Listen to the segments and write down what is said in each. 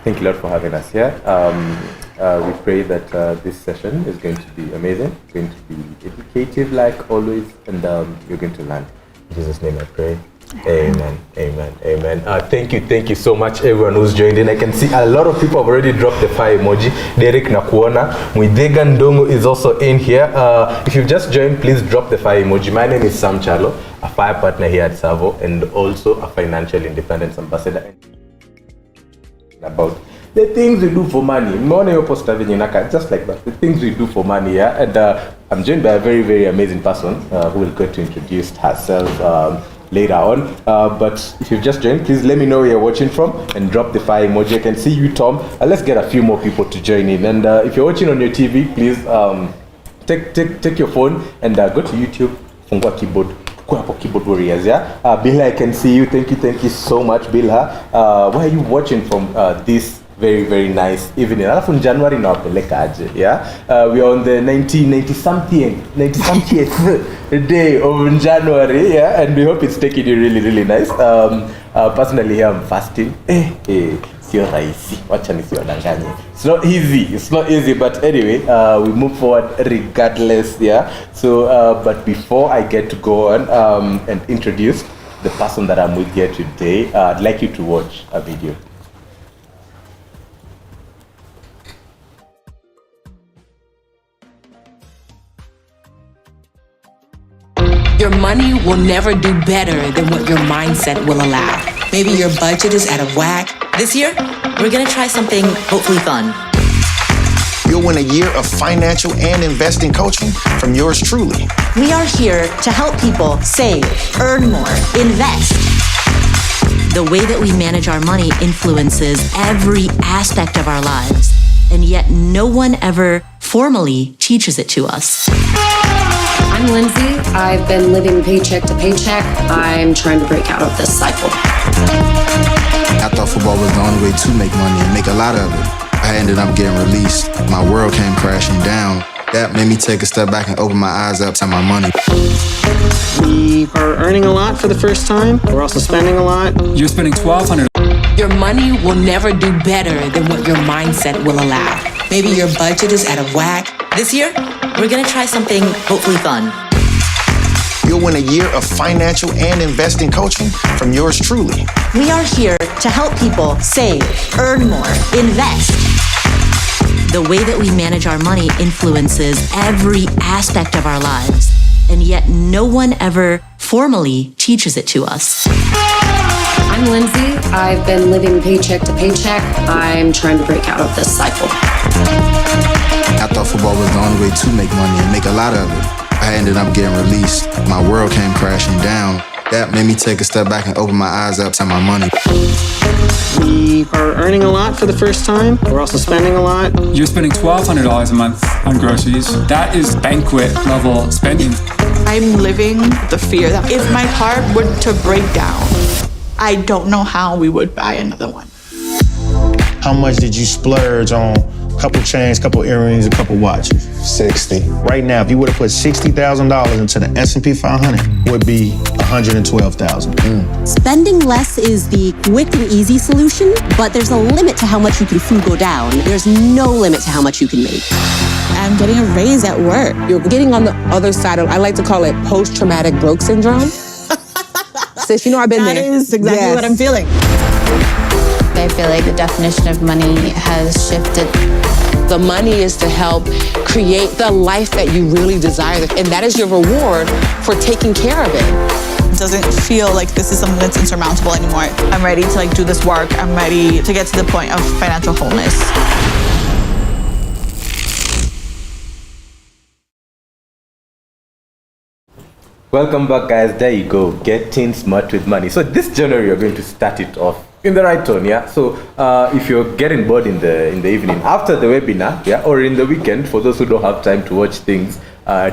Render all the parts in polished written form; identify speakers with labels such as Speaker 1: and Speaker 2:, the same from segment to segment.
Speaker 1: Thank you a lot for having us here. We pray that this session is going to be amazing, going to be educative like always, and you're going to learn. In Jesus' name I pray. Amen, amen, amen. Thank you so much everyone who's joined in. I can see a lot of people have already dropped the fire emoji. Derek Nakuona, Mwidega Ndongo is also in here. If you've just joined, please drop the fire emoji. My name is Sam Chalo, a fire partner here at Savo and also a financial independence ambassador. About the things we do for money, just like that, the things we do for money, yeah. And I'm joined by a very, very amazing person who will go to introduce herself later on. But if you've just joined, please let me know where you're watching from and drop the fire emoji. I can see you, Tom. Let's get a few more people to join in. And if you're watching on your TV, please take your phone and go to YouTube, fungua keyboard warriors, yeah. Bilha, I can see you. Thank you so much, Bilha. Where are you watching from this very, very nice evening? Alafu in January na wapeleka aje, yeah. We are on the 90 something day of January, yeah, and we hope it's taking you really, really nice. Personally here I'm fasting. Sio rahisi, wacha nisiwadanganye. It's not easy, but anyway, we move forward regardless, yeah. So but before I get to go on and introduce the person that I'm with here today, I'd like you to watch a video.
Speaker 2: Your money will never do better than what your mindset will allow. Maybe your budget is out of whack. This year, we're gonna try something hopefully fun.
Speaker 3: You'll win a year of financial and investing coaching from yours truly.
Speaker 4: We are here to help people save, earn more, invest.
Speaker 2: The way that we manage our money influences every aspect of our lives, and yet no one ever formally teaches it to us.
Speaker 5: I'm Lindsay. I've been living paycheck to paycheck. I'm trying to break out of this cycle.
Speaker 3: I thought football was the only way to make money and make a lot of it. I ended up getting released. My world came crashing down. That made me take a step back and open my eyes up to my money.
Speaker 6: We are earning a lot for the first time. We're also spending a lot.
Speaker 7: You're spending $1,200.
Speaker 2: Your money will never do better than what your mindset will allow. Maybe your budget is out of whack. This year, we're gonna try something hopefully fun.
Speaker 3: You'll win a year of financial and investing coaching from yours truly.
Speaker 4: We are here to help people save, earn more, invest.
Speaker 2: The way that we manage our money influences every aspect of our lives, and yet no one ever formally teaches it to us.
Speaker 5: I'm Lindsay. I've been living paycheck to paycheck. I'm trying to break out of this cycle.
Speaker 3: I thought football was the only way to make money and make a lot of it. I ended up getting released. My world came crashing down. That made me take a step back and open my eyes up to my money.
Speaker 6: We are earning a lot for the first time. We're also spending a lot.
Speaker 7: You're spending $1,200 a month on groceries. That is banquet level spending.
Speaker 8: I'm living the fear that if my heart were to break down, I don't know how we would buy another one.
Speaker 9: How much did you splurge on? Couple chains, couple earrings, a couple watches.
Speaker 3: 60.
Speaker 9: Right now, if you would have put $60,000 into the S&P 500, would be $112,000.
Speaker 4: Spending less is the quick and easy solution, but there's a limit to how much you can frugal down. There's no limit to how much you can make.
Speaker 8: I'm getting a raise at work.
Speaker 10: You're getting on the other side of, I like to call it post-traumatic broke syndrome. Sis, you know I've been there.
Speaker 8: That is exactly what I'm feeling.
Speaker 11: I feel like the definition of money has shifted.
Speaker 10: The money is to help create the life that you really desire, and that is your reward for taking care of it.
Speaker 8: It doesn't feel like this is something that's insurmountable anymore. I'm ready to do this work. I'm ready to get to the point of financial wholeness.
Speaker 1: Welcome back, guys. There you go, getting smart with money. So this January, you're going to start it off in the right tone, yeah. So if you're getting bored in the evening after the webinar, yeah, or in the weekend, for those who don't have time to watch things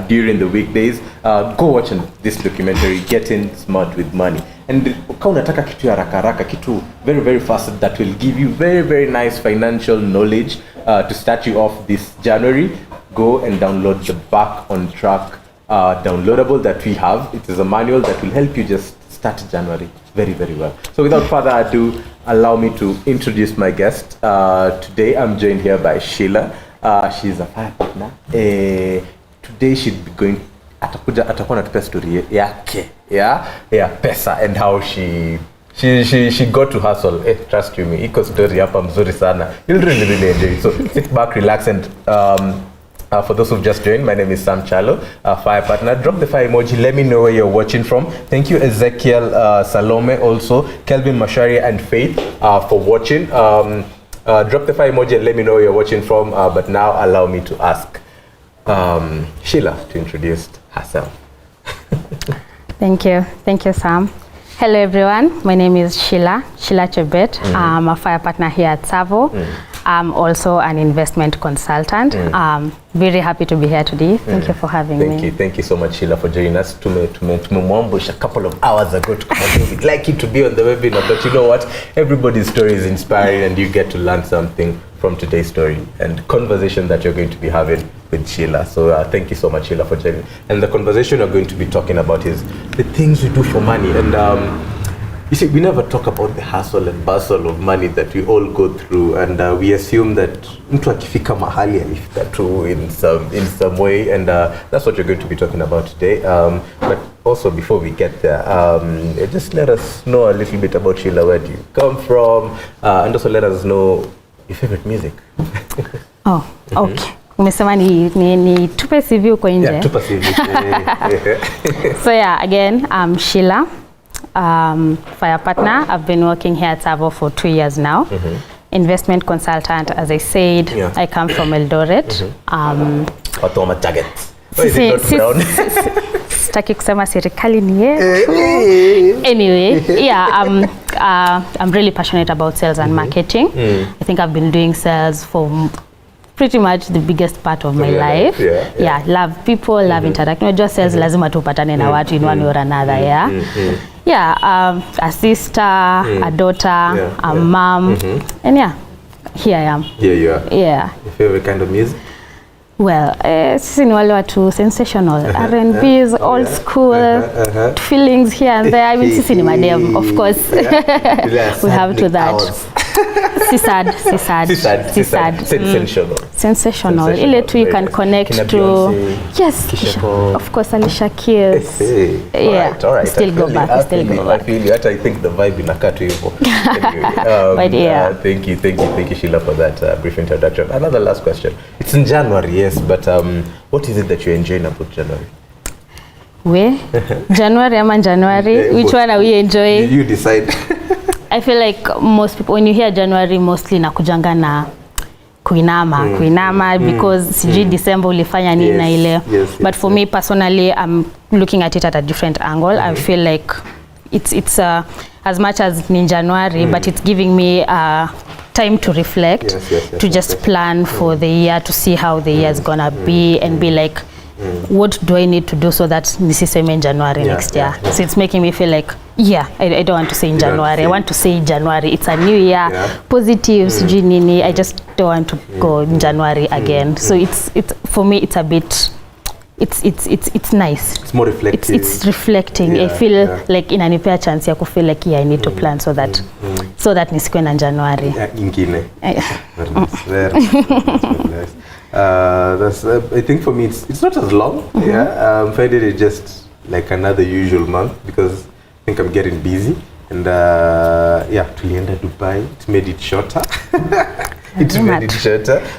Speaker 1: during the weekdays, go watch this documentary, Getting Smart with Money. And kama unataka kitu ya haraka, kitu very, very fast that will give you very, very nice financial knowledge to start you off this January, go and download the Back on Track downloadable that we have. It is a manual that will help you just start January very, very well. So without further ado, allow me to introduce my guest. Today I'm joined here by Sheila. She's a fire partner. Today she'd be going atakuwa natupa story yake ya pesa and how she got to hustle. Trust you me, iko story hapa mzuri sana. You'll really enjoy it. So sit back, relax, and for those who've just joined, my name is Sam Chalo, fire partner. Drop the fire emoji. Let me know where you're watching from. Thank you, Ezekiel, Salome, also Kelvin, Mashari, and Faith for watching. Drop the fire emoji and let me know where you're watching from. But now allow me to ask Sheila to introduce herself.
Speaker 12: Thank you, Sam. Hello everyone, my name is Sheila Chebet. I'm a fire partner here at Savo. I'm also an investment consultant. Very happy to be here today. Thank you for having me.
Speaker 1: Thank you so much, Sheila, for joining us. Tumemwambush a couple of hours ago to come on. We'd like you to be on the webinar, but you know what? Everybody's story is inspiring and you get to learn something from today's story and conversation that you're going to be having with Sheila. So thank you so much, Sheila, for joining. And the conversation we're going to be talking about is the things we do for money. And you see, we never talk about the hustle and bustle of money that we all go through, and we assume that mtu akifika mahali alifika tu in some way, and that's what you're going to be talking about today. But also, before we get there, just let us know a little bit about Sheila. Where do you come from? And also let us know your favorite music.
Speaker 12: Oh, okay. Umesema ni tupe CV uko nje.
Speaker 1: Yeah, tupe CV.
Speaker 12: So yeah, again, I'm Sheila. Fire partner. I've been working here at Savo for 2 years now. Investment consultant, as I said. Yeah. I come from Eldoret.
Speaker 1: Watoma target.
Speaker 12: Sitaki kusema serikali ni yetu. Anyway, yeah, I'm really passionate about sales and marketing. I think I've been doing sales for pretty much the biggest part of my life. Yeah, love people, love interacting. Just sales lazima tupatane na watu in one or another, Yeah, a sister, a daughter, a mom, and yeah, here I am.
Speaker 1: Here you are.
Speaker 12: Yeah.
Speaker 1: Your favorite kind of music?
Speaker 12: Well, sisi ni wale watu sensational, R&B's, old school, feelings here and there. I mean, sisi ni madem, of course. We have to that. Sensational. Ile tu you can connect to. Yes, of course, Alicia Keys. Yeah,
Speaker 1: all right.
Speaker 12: Still go back.
Speaker 1: I feel you. I think the vibe inakaa tu hivyo. Anyway, thank you, Sheila, for that brief introduction. Another last question. It's in January, yes, but what is it that you're enjoying about January?
Speaker 12: January ama January? Which one are we enjoying?
Speaker 1: You decide.
Speaker 12: I feel like most people, when you hear January, mostly nakujanga na kuinama because sijui December ulifanya nini na ile. But for me personally, I'm looking at it at a different angle. I feel like it's as much as in January, but it's giving me time to reflect, to just plan for the year, to see how the year is gonna be, and be like, what do I need to do so that this is in January next year? So it's making me feel like, I don't want to say in January. I want to say January. It's a new year, positive, nini. I just don't want to go in January again. So it's for me, it's a bit. It's nice.
Speaker 1: It's more reflective.
Speaker 12: It's reflecting. I feel like inanipea chance ya feel like I need to plan so that nisikwe na January.
Speaker 1: Ingine. Very nice. I think for me it's not as long. I'm finding it just like another usual month because I think I'm getting busy and tulienda Dubai. It made it shorter.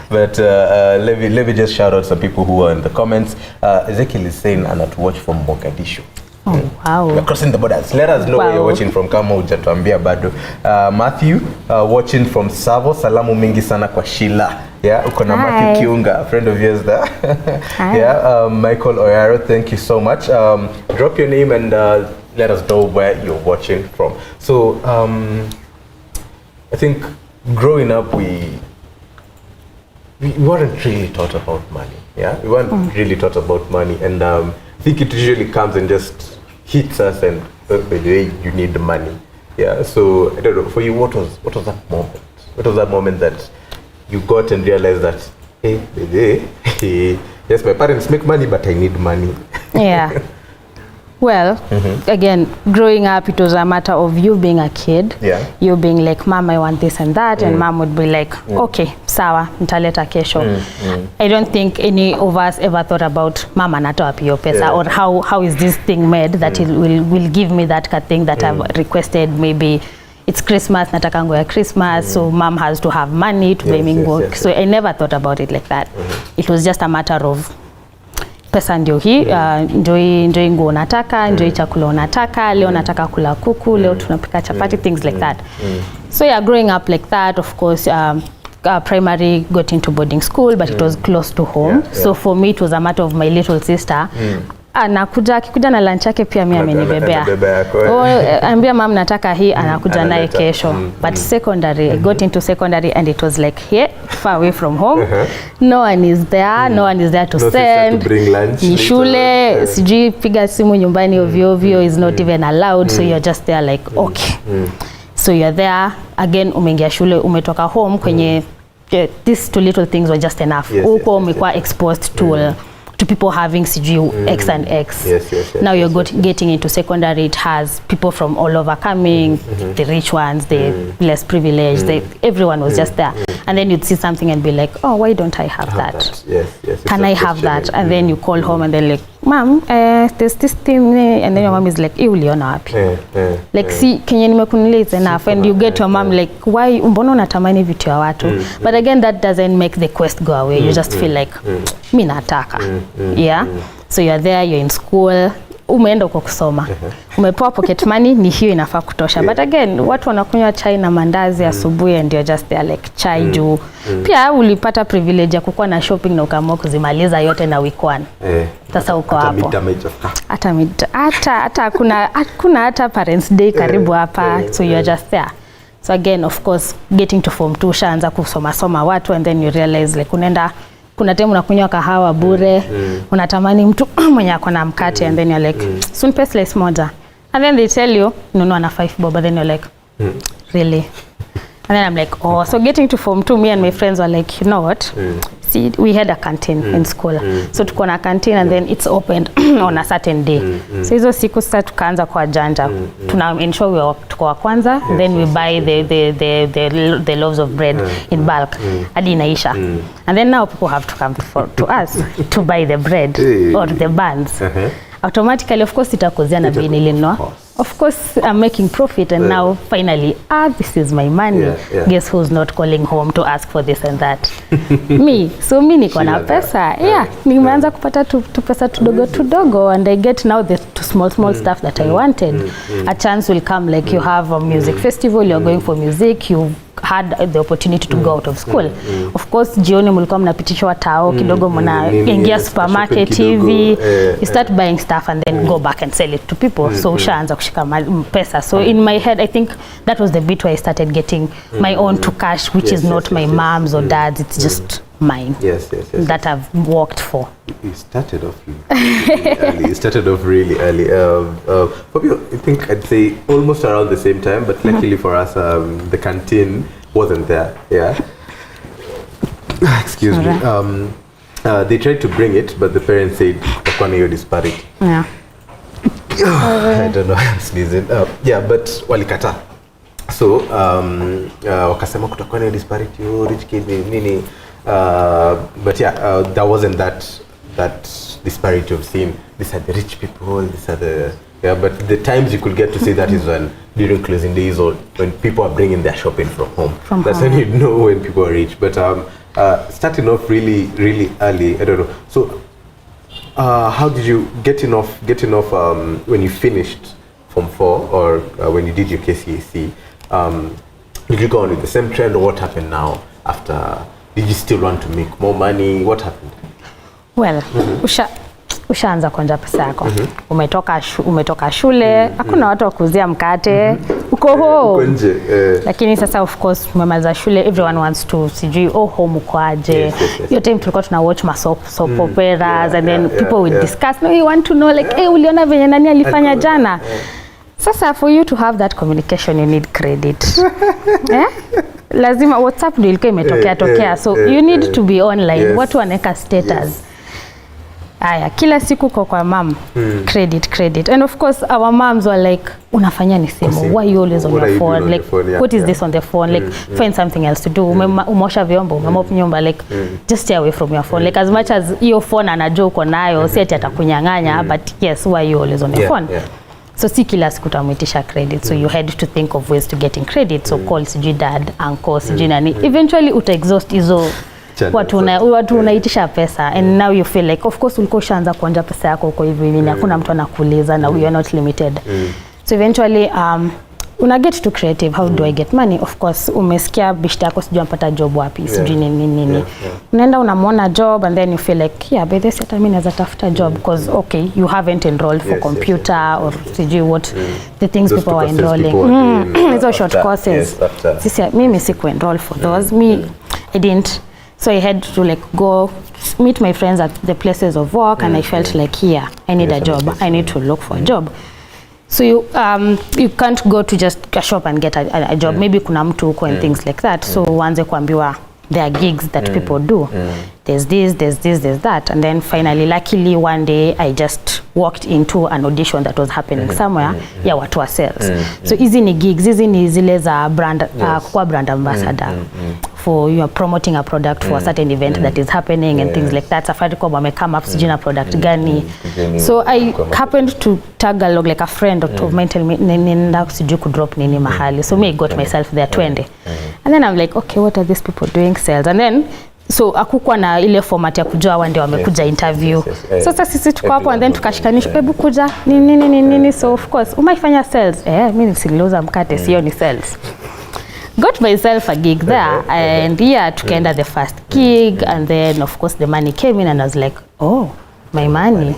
Speaker 1: But let me just shout out some people who are in the comments. Ezekiel is saying anatu watch from Mogadishu.
Speaker 12: Oh, wow.
Speaker 1: We're crossing the borders. Let us know where you're watching from. Kama hujatuambia bado. Matthew watching from Savo. Salamu mingi sana kwa Sheila. Yeah, uko na Matthew Kiunga, a friend of yours there. Michael Oyaro, thank you so much. Drop your name and let us know where you're watching from. So I think growing up we weren't really taught about money. We weren't really taught about money, and I think it usually comes and just hits us, and by the way, you need the money. So I don't know, for you, what was that moment? What was that moment that you got and realized that, hey, yes, my parents make money, but I need money?
Speaker 12: Well, again, growing up, it was a matter of you being a kid, you being like, Mom, I want this and that, and Mom would be like, okay, sawa, nitaleta kesho. I don't think any of us ever thought about, Mama natoa piyo pesa, or how is this thing made that it will give me that thing that I've requested. Maybe it's Christmas, nataka nguo ya Christmas, so Mom has to have money to buy me nguo. So I never thought about it like that. It was just a matter of pesa ndio hii, njoi nguo nataka, njoi chakula nataka, leo nataka kula kuku, leo tunapika chapati, things like that. So yeah, growing up like that, of course, primary got into boarding school, but it was close to home. So for me, it was a matter of my little sister. Akikuja na lunch yake pia mimi amenibebea. Ambia mom nataka hii, anakuja naye kesho. But secondary, I got into secondary and it was like here, far away from home. No one is there, no one is there to send.
Speaker 1: To bring lunch.
Speaker 12: Ni shule, sijui piga simu nyumbani ovyo is not even allowed, so you're just there like okay. So you're there again, umeingia shule, umetoka home kwenye these two little things were just enough. Uko umekuwa exposed to people having CGU X and X. Now you're getting into secondary, it has people from all over coming, the rich ones, the less privileged, everyone was just there. And then you'd see something and be like, oh, why don't I have that? Can I have that? And then you call home and they're like, Mom, there's this thing, and then your mom is like, uliona wapi? Like, see, kenye nimekunulia is enough. And you get your mom like, why, mbona unatamani vitu ya watu? But again, that doesn't make the quest go away. You just feel like, mi nataka. Yeah? So you're there, you're in school, umeenda uko kusoma. Umepewa pocket money, ni hiyo inafaa kutosha. But again, watu wanakunywa chai na mandazi asubuhi and you're just there like chai juu. Pia ulipata privilege ya kukuwa na shopping na ukaamua kuzimaliza yote na week one. Sasa uko hapo. Hata kuna hata parents day karibu hapa, so you're just there. So again, of course, getting to form 2 shaanza kusoma watu, and then you realize like kuna time unakunywa kahawa bure, unatamani mtu mwenye ako na mkate, and then you're like, soon pay slice moja. And then they tell you, nunua na 5 bob, and then you're like, really? And then I'm like, oh, so getting to form 2, me and my friends were like, you know what? See, we had a canteen in school. So tuko na canteen and then it's opened on a certain day. So hizo siku sasa tukaanza kwa janja. Tuna ensure tuko wa kwanza, then we buy the loaves of bread in bulk. Hadi inaisha. And then now people have to come to us to buy the bread or the buns. Automatically, of course, itakuzia na bei nilinunua. Of course, I'm making profit, and now finally, this is my money. Guess who's not calling home to ask for this and that? Me. So me niko na pesa. Nimeanza kupata tu pesa tudogo, and I get now the small stuff that I wanted. A chance will come, like you have a music festival, you're going for music, you had the opportunity to go out of school. Of course, jioni mlikuwa mnapitishwa tao kidogo, mnaingia supermarket hivi, you start buying stuff and then go back and sell it to people. So ushaanza kushika pesa. So in my head, I think that was the bit where I started getting my own to cash, which is not my mom's or dad's, it's just mine. That I've worked for.
Speaker 1: You started off really early. You started off really early. For me, I think I'd say almost around the same time, but luckily for us, the canteen wasn't there. Excuse me. They tried to bring it, but the parents said, "You're disparate." I don't know. I'm sneezing. But walikata. So wakasema kutakuwa na disparity, rich kid nini. But there wasn't that disparity of seeing these are the rich people, these are the but the times you could get to see that is when during closing days or when people are bringing their shopping from home. That's when you know when people are rich. But starting off really early, I don't know. So how did you getting off when you finished Form 4 or when you did your KCSE? Did you go on with the same trend, or what happened now after? Did you still want to make more money? What happened?
Speaker 12: Well, ushaanza kuonja pesa yako. Umetoka shule, hakuna watu wa kuuzia mkate. Uko home. Lakini sasa of course umemaliza shule, everyone wants to sijui home uko aje. Your time tulikuwa tuna watch soap operas and then people would discuss, no, you want to know like, uliona venye nani alifanya jana? Sasa for you to have that communication you need credit. Lazima WhatsApp ndio ilikuwa imetokea, so you need to be online. Watu wanaweka status. Aya, kila siku kwa mom, credit. And of course, our moms were like, unafanya ni simu, why you always on your phone? Like, what is this on the phone? Like, find something else to do. Umosha vyombo, umemop nyumba, like, just stay away from your phone. Like, as much as your phone anajua uko nayo, si ati atakunyang'anya, but yes, why you always on your phone? So si kila siku utamuitisha credit, so you had to think of ways to getting credit. So call sijui dad, uncle, sijui nani. Eventually uta-exhaust hizo watu unaitisha pesa, and now you feel like of course ulikuwa ushaanza kuonja pesa yako huko hivi, hakuna mtu anakuuliza na we are not limited. So eventually una get to creative. How do I get money? Of course umesikia bishta yako sijui ampata job wapi, sijui nini. Unaenda unamwona job and then you feel like yeah, by this time mimi naweza tafuta job because okay, you haven't enrolled for computer or sijui what the things those people are enrolling. Hizo short courses. Sisi mimi siku enroll for those. I didn't. So I had to like go meet my friends at the places of work, and I felt like here I need a job. I need to look for a job. So you can't go to just a shop and get a job. Maybe kuna mtu huko and things like that. So uanze kuambiwa there are gigs that people do. There's this, there's that. And then finally, luckily one day I just walked into an audition that was happening somewhere. Yeah, watu wa sales. So hizi ni gigs, hizi ni zile za brand, kwa brand ambassador. For you are promoting a product for a certain event that is happening and things like that. Safaricom wame come up sijina product gani. So I happened to tag along like a friend of mine tell me nenda siju ku drop nini mahali. So me I got myself there 20. And then I'm like, okay, what are these people doing sales? And then so akukwa na ile format ya kujua wande wamekuja interview. So sasa sisi tuko hapo and then tukashikanisha hebu kuja nini. So of course umaifanya sales. Mimi nisiloza mkate sio ni sales. Got myself a gig there and tukaenda the first gig, and then of course the money came in and I was like, oh, my money.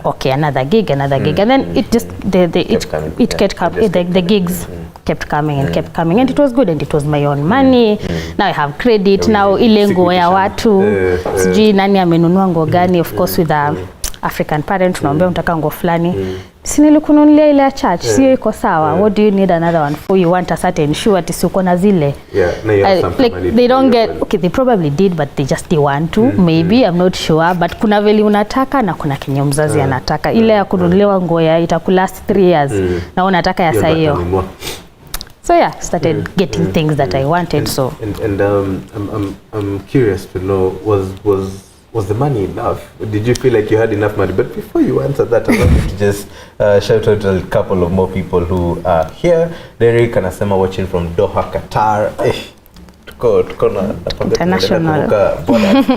Speaker 12: Okay, another gig and then it just the gigs kept coming and it was good and it was my own money. Now I have credit. Now ile nguo ya watu sijui nani amenunua nguo gani, of course with a African parent tunaambia unataka nguo fulani. Si nilikununulia ile ya church, sio iko sawa. What do you need another one for? You want a certain shoe ati uko na zile. Like they don't get, okay, they probably did but they just didn't want to. Maybe I'm not sure, but kuna vile unataka na kuna kenye mzazi anataka. Ile ya kununuliwa nguo ya itakulast 3 years na unataka ya saa hiyo. So started getting things that I wanted. So
Speaker 1: I'm curious to know, was the money enough? Did you feel like you had enough money? But before you answer that, I want you to just shout out a couple of more people who are here. Derek anasema watching from Doha, Qatar. Tuko na international.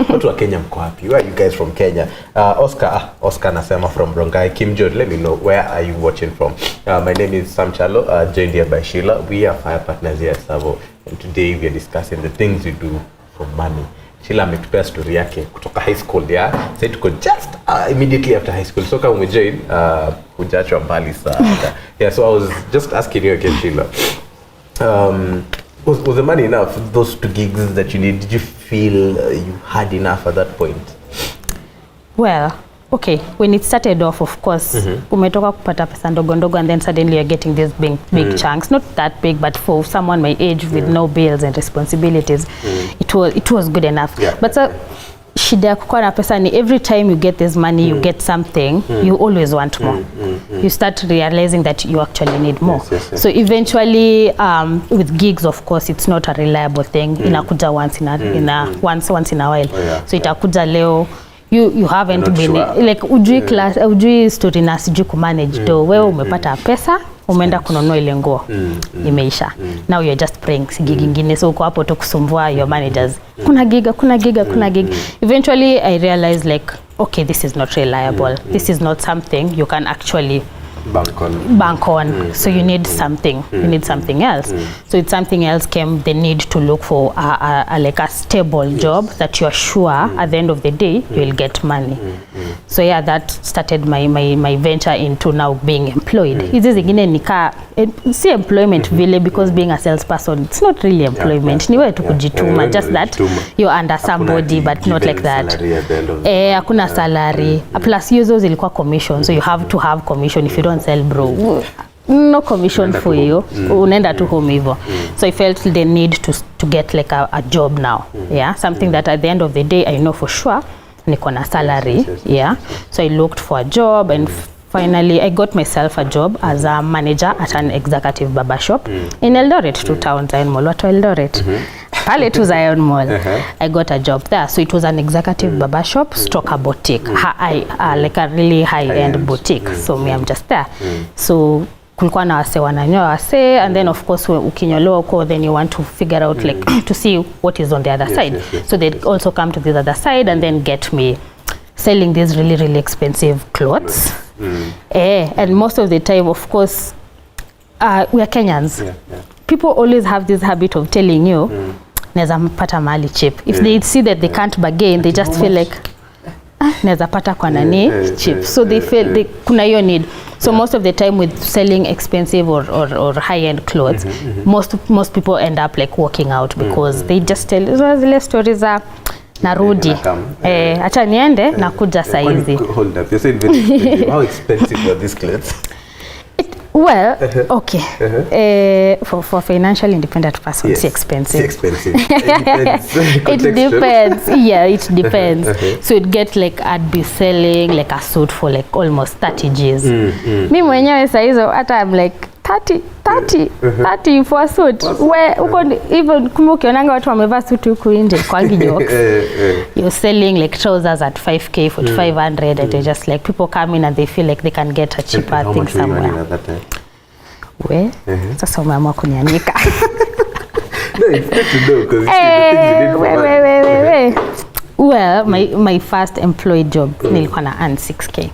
Speaker 1: Watu wa Kenya mko wapi? Where are you guys from Kenya? Oscar anasema from Rongai. Kim Jod, let me know, where are you watching from? My name is Sam Chalo, joined here by Sheila. We are fire partners here at Savo, and today we are discussing the things we do for money. Sheila ametupea story yake kutoka high school ya. Sasa tuko just immediately after high school. So kama umejoin hujachwa mbali sana. So I was just asking you again, Sheila. Was the money enough? Those 2 gigs that you need, did you feel you had enough at that point?
Speaker 12: Well, okay, when it started off, of course, umetoka kupata pesa ndogo and then suddenly you're getting these big chunks. Not that big, but for someone my age with no bills and responsibilities, it was good enough. But shida ya kukuwa na pesa ni every time you get this money, you get something, you always want more. You start realizing that you actually need more. So eventually, with gigs, of course, it's not a reliable thing. Inakuja once in a while. So itakuja leo. You haven't been like ujui story na sijui kumanage do. Wewe umepata pesa, umeenda kununua ile nguo, imeisha. Now you're just praying gig nyingine, so uko hapo tu kusumbua your managers. Kuna gig. Eventually I realized like, okay, this is not reliable. This is not something you can actually bank on. So you need something. You need something else. So it's something else came the need to look for like a stable job that you are sure at the end of the day you will get money. So that started my venture into now being employed. Hizi zingine nika si employment vile, because being a salesperson it's not really employment. Ni wewe tu kujituma, just that you're under somebody but not like that. Hakuna salary. Plus hizo zilikuwa commission, so you have to have commission. If you don't sell, bro, no commission for you. Unaenda tu home hivyo. So I felt the need to get like a job now. Something that at the end of the day I know for sure niko na salary. Yeah, so I looked for a job and finally I got myself a job as a manager at an executive barber shop in Eldoret, 2000 Zion Mall, watu Eldoret. Pale to Zion Mall. I got a job there. So it was an executive barber shop, stock a boutique, like a really high-end boutique. So me, I'm just there. So kulikuwa na wase wananyoa wase, and then of course ukinyolewa uko, then you want to figure out like to see what is on the other side. So they also come to the other side and then get me selling these really, really expensive clothes. And most of the time, of course, we are Kenyans. People always have this habit of telling you, neza pata mali cheap. If they see that they can't bargain, they just feel like, neza pata kwa nani cheap. So they feel kuna hiyo need. So most of the time with selling expensive or high-end clothes, most people end up like walking out because they just tell zile stories za narudi acha niende nakuja saizi.
Speaker 1: Hold up, you're saying very expensive. How expensive are these clothes?
Speaker 12: Well, okay. For financially independent person, it's expensive.
Speaker 1: It's expensive. It
Speaker 12: depends. Yeah, it depends. So it get like I'd be selling like a suit for like almost 30 G's. Me mwenyewe saizo hata I'm like 30 for a suit. Where even kumbe ukionanga watu wamevaa suit huku nje kwa jokes. You're selling like trousers at 5k for 500 and they just like people come in and they feel like they can get a cheaper thing somewhere. Sasa umeamua kunianika.
Speaker 1: No, it's good to know because the things you did for
Speaker 12: Well, my first employed job nilikuwa na earn 6k.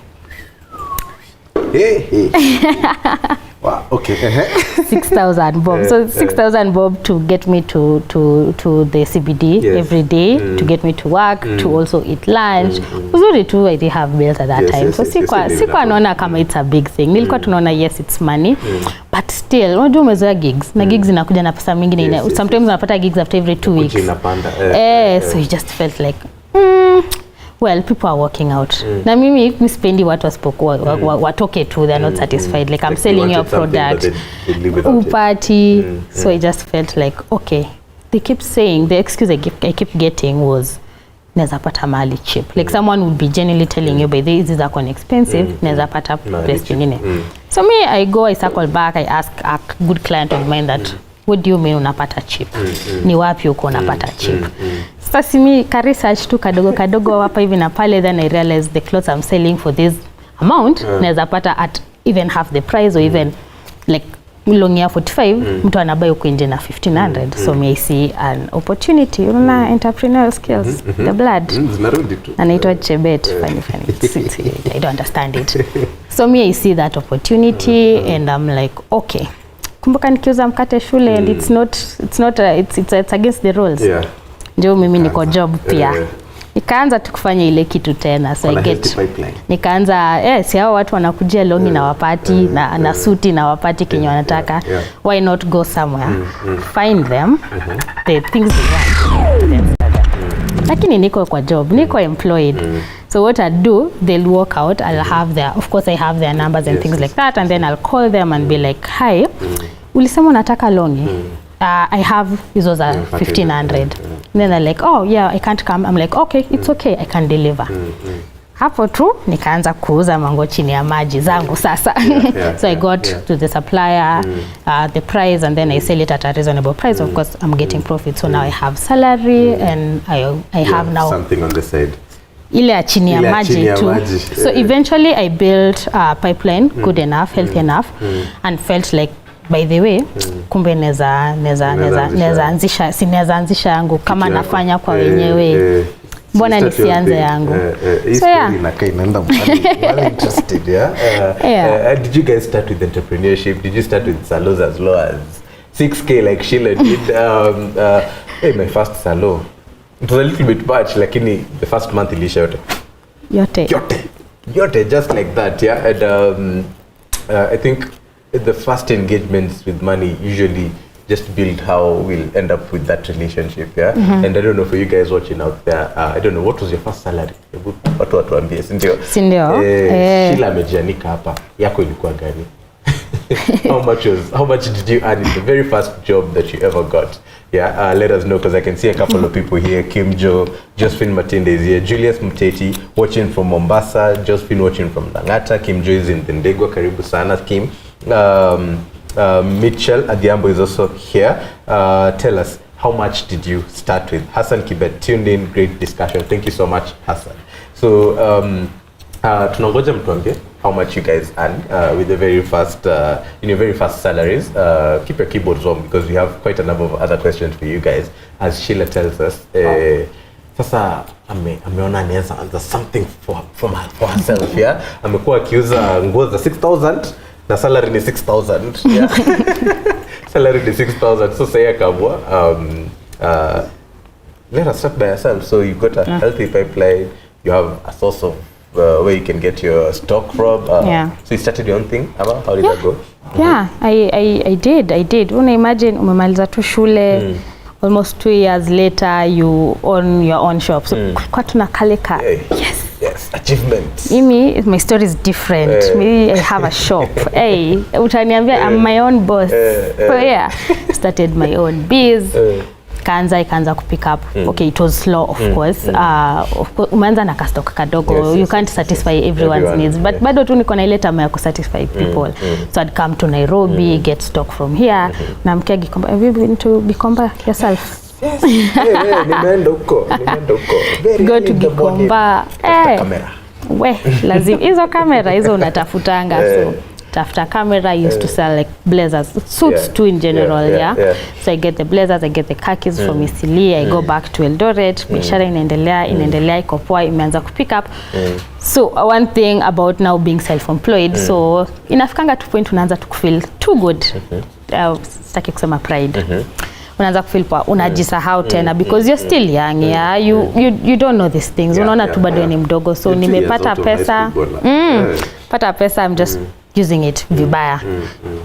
Speaker 1: Wow, okay.
Speaker 12: 6,000 bob. So 6,000 bob to get me to the CBD every day, to get me to work, to also eat lunch. Uzuri tu I did have bills at that time. So sikuwa naona kama it's a big thing. Nilikuwa tunaona yes it's money, but still unajua umezoea gigs. Na gigs inakuja na pesa mingi sometimes unapata gigs after every 2 weeks. So you just felt like well, people are walking out. Na mimi sipendi watu wasipokuwa watoke tu, they're not satisfied. Like I'm selling your product, party. So I just felt like, okay. They keep saying, the excuse I keep getting was, neza pata mali cheap. Like someone would be genuinely telling you, by this is expensive, neza pata place pengine. So me, I circle back, I ask a good client of mine that, what do you mean unapata cheap? Ni wapi uko unapata cheap? Sasa mi ka research tu kadogo hapa hivi na pale, then I realized the clothes I'm selling for this amount naweza pata at even half the price or even like long ya 45 mtu anabai huko nje na 1500. So me I see an opportunity, una entrepreneurial skills, the blood. Anaitwa Chebet, funny. I don't understand it. So me I see that opportunity and I'm like, okay. Kumbuka nikiuza mkate shule and it's against the rules. Ndio mimi niko job pia. Nikaanza tu kufanya ile kitu tena. So I get nikaanza si hao watu wanakujia longi na wapati na suti na wapati kenye wanataka. Why not go somewhere? Find them the things they want. Lakini niko kwa job, niko employed. So what I do, they'll walk out, I'll have of course I have their numbers and things like that, and then I'll call them and be like, hi, ulisema unataka longi? I have those are 1500. And then they're like, oh yeah, I can't come. I'm like, okay, it's okay, I can deliver. Hapo tu nikaanza kuuza mango chini ya maji zangu sasa. So I got to the supplier, the price, and then I sell it at a reasonable price. Of course, I'm getting profit. So now I have salary and I have now
Speaker 1: something on the side.
Speaker 12: Ile ya chini ya maji tu. So eventually I built a pipeline good enough, healthy enough, and felt like, by the way, kumbe neza anzisha yangu kama nafanya kwa wenyewe. Mbona nisianze yangu?
Speaker 1: So yeah. Interested, did you guys start with entrepreneurship? Did you start with salons as low as 6k like Sheila did? My first salon. It was a little bit much, lakini the first month ilisha yote, just like that, yeah. And I think the first engagements with money usually just build how we'll end up with that relationship, yeah. And I don't know, for you guys watching out there, I don't know, what was your first salary? Watu watuambie, sindio? Sheila amejianika hapa, yako ilikuwa gani? How much did you earn in the very first job that you ever got? Yeah, let us know, because I can see a couple of people here. Kim Jo, Josephine Matinda is here. Julius Muteti watching from Mombasa. Josephine watching from Langata. Kim Jo is in Bendegwa. Karibu sana, Kim. Mitchell Adiambo is also here. Tell us, how much did you start with? Hassan Kibet tuned in. Great discussion. Thank you so much, Hassan. So, tunangoja mtuambie how much you guys earn with the very first in your very first salaries. Keep your keyboards on, because we have quite a number of other questions for you guys, as Sheila tells us. Sasa ameona anaweza anza something for herself. Yeah, amekuwa akiuza nguo za 6,000 na salary ni 6,000. Yeah. Salary ni 6,000. So say akabwa let us start by yourself. So you got a healthy pipeline, you have a source of where you can get your stock from. So you started your own thing, Ama? How did that go?
Speaker 12: Yeah, I did. Una imagine umemaliza tu shule, almost 2 years later you own your own shop. So kwa tunakaleka.
Speaker 1: Yes, achievement.
Speaker 12: Mimi, my story is different. Me, I have a shop. Utaniambia I'm my own boss. So yeah, started my own biz. Ikaanza kupick up. Okay, it was slow, of course. Umeanza na kastoka kadogo. You can't satisfy everyone's needs. But bado tu niko na ile tamaa ya kusatisfy people. So I'd come to Nairobi, get stock from here. Na mkia Gikomba, have you been to Gikomba yourself?
Speaker 1: Yes. Nimeenda huko.
Speaker 12: Go to Gikomba. Lazima hizo kamera hizo unatafutanga. So after camera, I used to sell like blazers, suits too in general, So I get the blazers, I get the khakis from Isili, I go back to Eldoret, biashara inaendelea iko poa, imeanza kupick up. So one thing about now being self-employed, so inafikanga to point unaanza to feel too good. Sitaki kusema pride. Unaanza kufeel poa, unajisahau tena because you're still young, you don't know these things. Unaona tu bado ni mdogo, so nimepata pesa. Pata pesa, I'm just using it vibaya.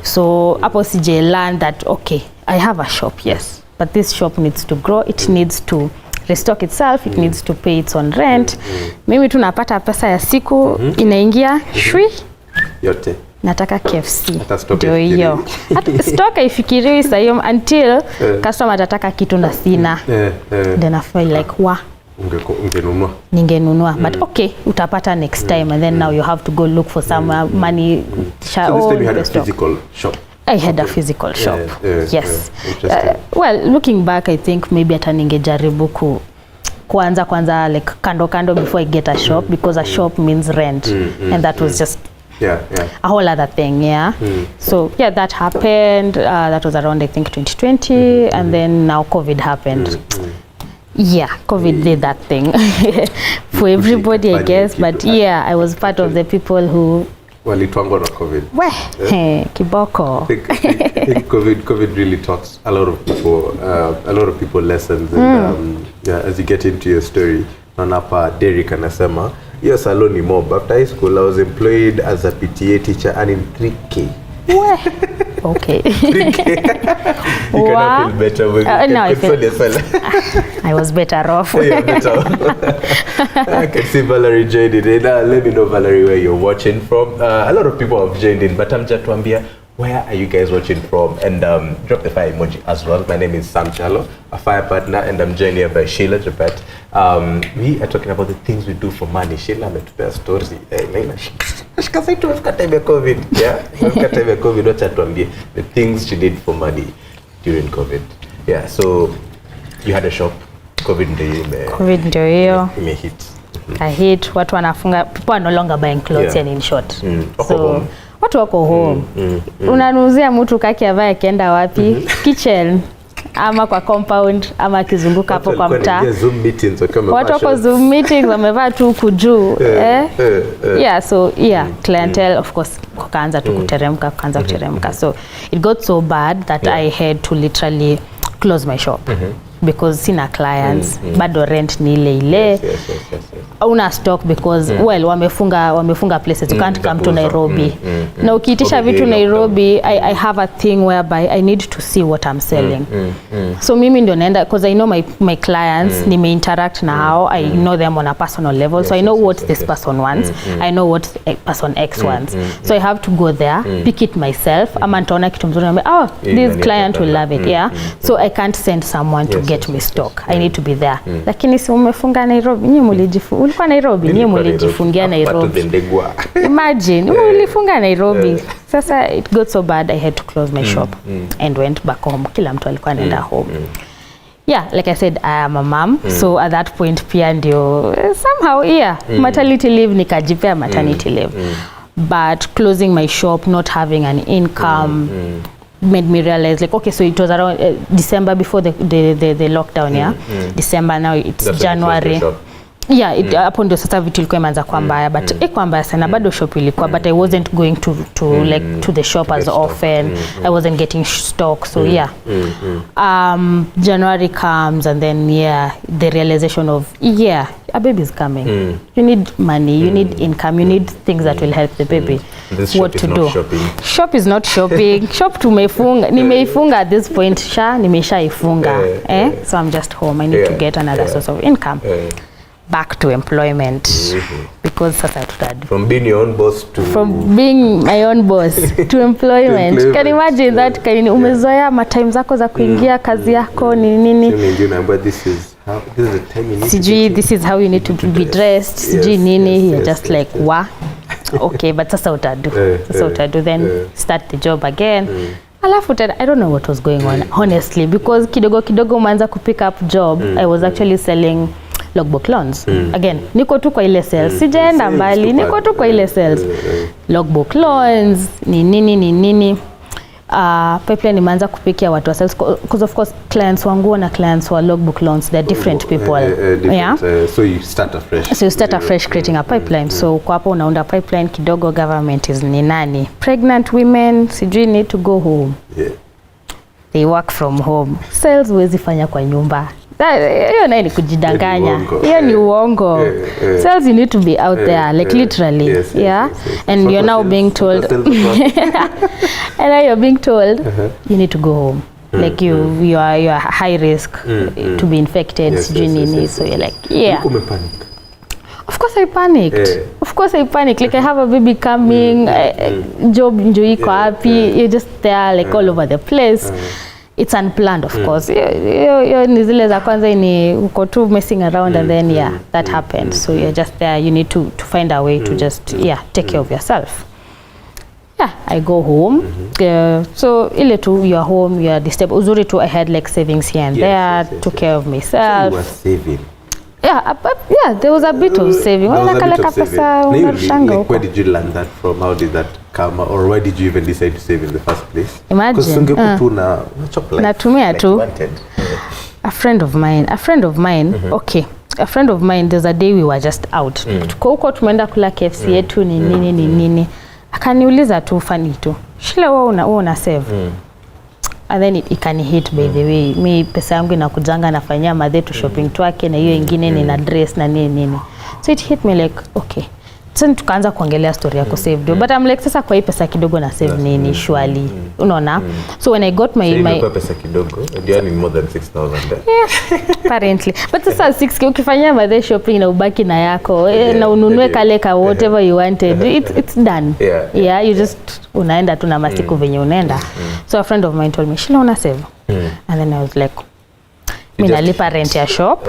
Speaker 12: So hapo CJ learned that okay, I have a shop, yes, but this shop needs to grow, it needs to restock itself, it needs to pay its own rent. Mimi tu napata pesa ya siku inaingia shwi
Speaker 1: yote.
Speaker 12: Nataka KFC. Ndio hiyo. Hata stock haifikiriwi sasa hiyo until customer atataka kitu na sina. Then I feel like ningenunua. But okay, utapata next time, and then now you have to go look for some money.
Speaker 1: So this time you had a physical shop?
Speaker 12: I had a physical shop. Yes. Well, looking back, I think maybe hata ningejaribu kwanza like kando before I get a shop, because a shop means rent, and that was just a whole other thing, So that happened. That was around I think 2020, and then now COVID happened. COVID did that thing for everybody, I guess. But I was part of the people who
Speaker 1: walitwangwa na COVID.
Speaker 12: Kiboko.
Speaker 1: I think COVID really taught a lot of people lessons. And as you get into your story, Nanapa Derek anasema, yes, alone ni mob. After high school, I was employed as a PTA teacher earning 3K.
Speaker 12: Okay.
Speaker 1: 3K. You cannot feel better when you can console yourself.
Speaker 12: I was better off.
Speaker 1: Better off. I can see Valerie joined in. Let me know, Valerie, where you're watching from. A lot of people have joined in, but I'm just wondering, where are you guys watching from? And drop the fire emoji as well. My name is Sam Chalo, a fire partner, and I'm joined here by Sheila Japet. We are talking about the things we do for money. Sheila ametupea story. Shikasaitu mfukatebe COVID. Mfukatebe COVID, wacha tuambie the things she did for money during COVID. So you had a shop. COVID
Speaker 12: ndio hiyo.
Speaker 1: Imehit.
Speaker 12: I hate watu wanafunga, people are no longer buying clothes and in short. So watu wako home. Unanuuzia mtu kaki avae akienda wapi? Kitchen ama kwa compound ama akizunguka hapo kwa mtaa. Watu wako Zoom meetings wamevaa tu kujuu. Clientele of course kaanza tu kuteremka. So it got so bad that I had to literally close my shop. because sina clients, bado rent ni ile.
Speaker 1: Yes.
Speaker 12: Una stock because well wamefunga places, you can't come to Nairobi. Na ukiitisha vitu Nairobi, I have a thing whereby I need to see what I'm selling. So mimi ndio naenda, because I know my clients, nime interact na hao, I know them on a personal level, so I know what this person wants, I know what person X wants. So I have to go there, pick it myself, ama nitaona kitu mzuri na this client will love it, so I can't send someone to get me stock. I need to be there. Lakini si umefunga Nairobi, nyinyi ulikuwa Nairobi, nyinyi mlijifungia Nairobi. Imagine, ulifunga Nairobi. Sasa it got so bad I had to close my shop and went back home. Kila mtu alikuwa anaenda home. Yeah, like I said, I am a mom, so at that point pia ndio somehow maternity leave nikajipea maternity leave. But closing my shop, not having an income, made me realize like, okay, so it was around December before the lockdown, December, now it's January. Hapo ndio sasa vitu ilikuwa imeanza kwa mbaya, but kwa mbaya sana, bado shop ilikuwa, but I wasn't going to the shop as often. I wasn't getting stock, so January comes, and then the realization of a baby is coming. You need money, you need income, you need things that will help the baby. What to do? Shop is not shopping. Shop nimeifunga at this point, nimeshaifunga. So I'm just home. I need to get another source of income. Back to employment, because
Speaker 1: from being your own boss to
Speaker 12: being my own boss to employment. Can you imagine that? Umezoea matime zako za kuingia kazi yako ni nini?
Speaker 1: This is the time you need
Speaker 12: sijui, this is how you need to be dressed. Sijui nini, you're just like okay, but sasa utadu, then start the job again. Alafu I don't know what was going on, honestly, because kidogo umeanza kupick up job. I was actually selling logbook loans. Again, niko tu kwa ile sales. Sijaenda mbali, niko tu kwa ile sales. Logbook loans, ni nini. Pipeline imeanza kupikia watu wa sales, because of course clients wangu na clients wa logbook loans, they're different people.
Speaker 1: So you start afresh.
Speaker 12: So you start afresh creating a pipeline. So kwa hapo unaunda pipeline kidogo, government is ni nani? Pregnant women, sijui need to go home. They work from home. Sales huwezi fanya kwa nyumba. Hiyo nayo ni kujidanganya. Hiyo ni uongo. Sales, you need to be out there, like literally. And you're now being told and now you're being told you need to go home. Like you are high risk to be infected. So you're like, Of course I panicked. Like I have a baby coming, job njo iko happy, you're just there like all over the place. It's unplanned, of course. Ni zile za kwanza ni uko tu messing around, and then that happened. So you're just there, you need to find a way to just take care of yourself. I go home. So ile tu, you're home, you're disturbed. Uzuri tu, I had like savings here and there, took care of myself.
Speaker 1: So you were saving?
Speaker 12: There was a bit of saving.
Speaker 1: Where did you learn that from? How did that come, or why did you even decide to save in the first place?
Speaker 12: Imagine. Natumia tu. A friend of mine, okay. A friend of mine, there's a day we were just out. Tuko huko tumeenda kula KFC yetu ni nini. Akaniuliza tu funny tu, Sheila, wewe una save? And then it can hit, by the way. Mi pesa yangu inakujanga nafanyia madhetu shopping twake, na hiyo ingine nina dress na nini. So it hit me like, okay. Sasa tukaanza kuongelea story ya kusave. But I'm like, sasa kwa hii pesa kidogo na save nini surely. Unaona? So when I got my
Speaker 1: kwa pesa kidogo, you earning more than 6,000 there.
Speaker 12: Apparently. But sasa 6K ukifanyia madhe shopping na ubaki na yako, na ununue kale ka whatever you wanted, it's done. You just unaenda tu na masiku venye unaenda. So a friend of mine told me, Sheila, una save? And then I was like, mimi nalipa rent ya shop.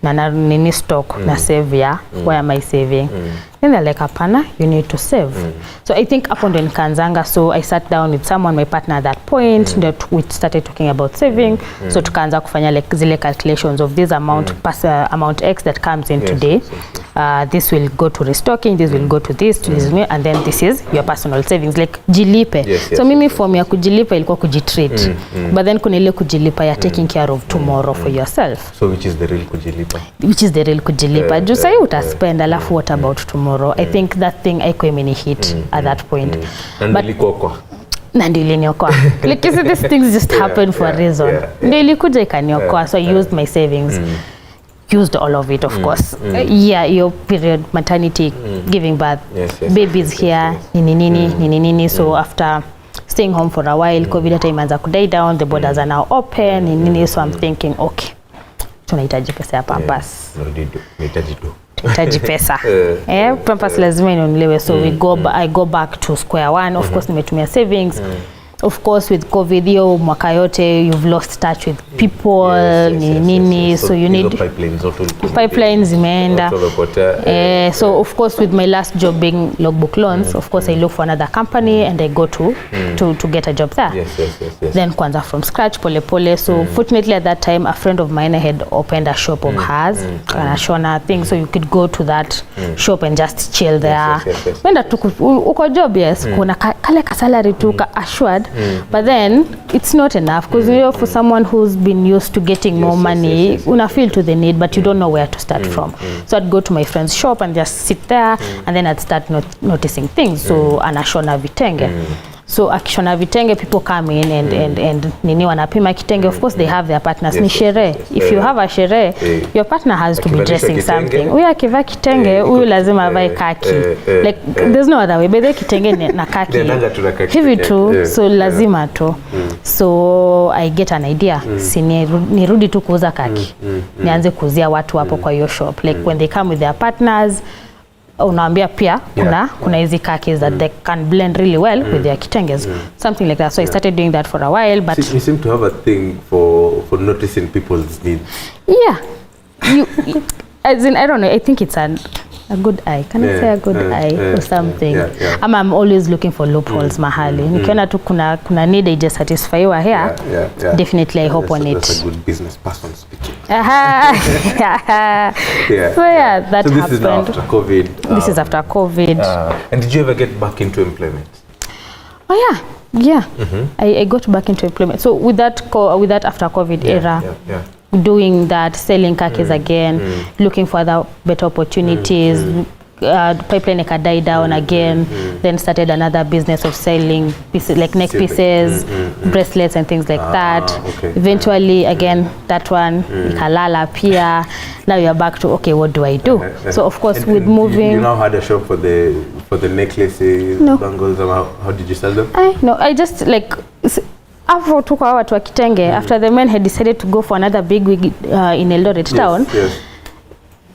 Speaker 12: Na nini stock na save why am I saving? Then they're like, apana, you need to save. So I think hapo ndo nikaanzanga. So I sat down with someone, my partner at that point, that we started talking about saving. So tukaanza kufanya like zile calculations of this amount plus amount X that comes in today. This will go to restocking, this will go to this, and then this is your personal savings, like jilipe. So mimi form ya kujilipa ilikuwa kujitreat. But then kuna ile kujilipa ya taking care of tomorrow for yourself.
Speaker 1: So which is the real kujilipa?
Speaker 12: Which is the real kujilipa. Juu sahi utaspend, alafu what about tomorrow? I think that thing haikuwa imeni hit at that point.
Speaker 1: And but
Speaker 12: na ndio iliniokoa. Like you see, these things just happen for a reason. Ndio ilikuja ikaniokoa, so I used my savings. Used all of it, of course. Your period, maternity, giving birth, babies here, nini. So after staying home for a while, COVID time imeanza ku die down, the borders are now open, nini. So I'm thinking, okay, tunahitaji pesa ya Pampers. Tunahitaji pesa. Pampers lazima inunuliwe. So I go back to square one. Of course, nimetumia savings. Of course, with COVID, mwaka yote, you've lost touch with people, nini. So you need pipelines imeenda. So of course, with my last job being logbook loans, of course I look for another company and I go to get a job there. Then kwanza from scratch, pole. So fortunately at that time, a friend of mine had opened a shop of hers, a Shona thing, so you could go to that shop and just chill there. Wenda uko job, yes, kuna kale ka salary tu ka assured. But then it's not enough because for someone who's been used to getting more money, una feel to the need, but you don't know where to start from. So I'd go to my friend's shop and just sit there, and then I'd start noticing things. So anashona vitenge. So akishona vitenge, people come in and nini wanapima kitenge. Of course they have their partners. Ni sherehe. If you have a sherehe, your partner has to be dressing something. Huyu akiva kitenge, huyu lazima avae kaki. Like there's no other way. Bede kitenge na kaki. Hivi tu, so lazima tu. So I get an idea. Si nirudi tu kuuza kaki. Nianze kuuzia watu hapo kwa hiyo shop. Like when they come with their partners, unaambia pia kuna hizi khakis that they can blend really well with their kitenges, something like that. So I started doing that for a while, but
Speaker 1: you seem to have a thing for noticing people's needs.
Speaker 12: You as in, I don't know, I think it's a good eye. Can I say a good eye or something? I'm always looking for loopholes mahali. Nikiona tu kuna need I just satisfy here. Definitely I hope on it.
Speaker 1: That's a good business person speaking.
Speaker 12: So that
Speaker 1: so this
Speaker 12: happened.
Speaker 1: is now after COVID.
Speaker 12: This is after COVID.
Speaker 1: And did you ever get back into employment?
Speaker 12: Oh yeah. I got back into employment. So with that after COVID era, doing that, selling khakis again, looking for other better opportunities. Pipeline eka die down again, then started another business of selling pieces like neck pieces, bracelets and things like that. Eventually again that one ikalala pia. Now you're back to okay, what do I do? So of course with moving,
Speaker 1: you now had a shop for the necklaces, bangles. How did you sell them?
Speaker 12: I just like after tuko watu wa kitenge, after the men had decided to go for another big wig in Eldoret town.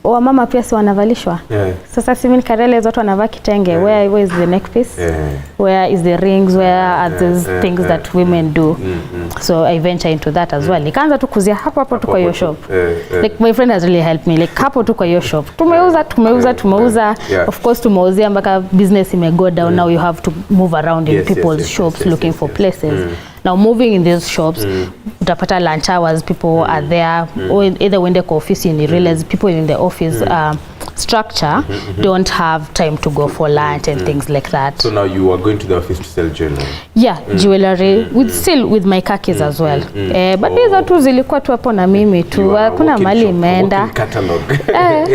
Speaker 12: Wamama pia si wanavalishwa. Sasa si mimi Karele watu wanavaa kitenge. Where is the neck piece? Where is the rings? Where are those things that women do? So I venture into that as well. Nikaanza tu kuzia hapo tu kwa hiyo shop. Like my friend has really helped me. Like hapo tu kwa hiyo shop. Tumeuza. Of course tumeuzia mpaka business go down. Now you have to move around in people's shops looking for places. Now moving in these shops, utapata lunch hours, people are there, or either when they go office, you realize people in the office structure don't have time to go for lunch and things like that.
Speaker 1: So now you are going to the office to sell jewelry?
Speaker 12: Jewelry, with my khakis as well. But hizo tu zilikuwa tu hapo na mimi tu, kuna mali imeenda.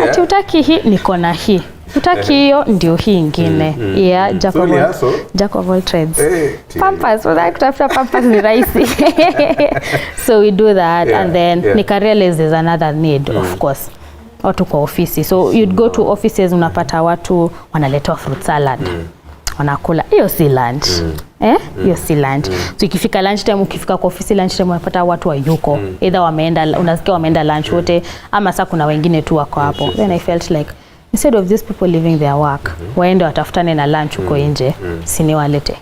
Speaker 12: Ati utaki hii, niko na hii. Utaki hiyo ndio hii ingine. Jack of all trades. Pampers, kutafuta Pampers ni rahisi. So we do that and then nika realize there's another need, of course. Watu kwa ofisi. So you'd go to offices, unapata watu wanaletewa fruit salad. Wanakula. Hiyo si lunch. Hiyo si lunch. So ikifika lunch time, ukifika kwa ofisi lunch time, unapata watu wa yuko. Either unasikia wameenda lunch wote, ama sasa kuna wengine tu wako hapo. Then I felt like instead of these people leaving their work, waende watafutane na lunch huko nje, siniwalete.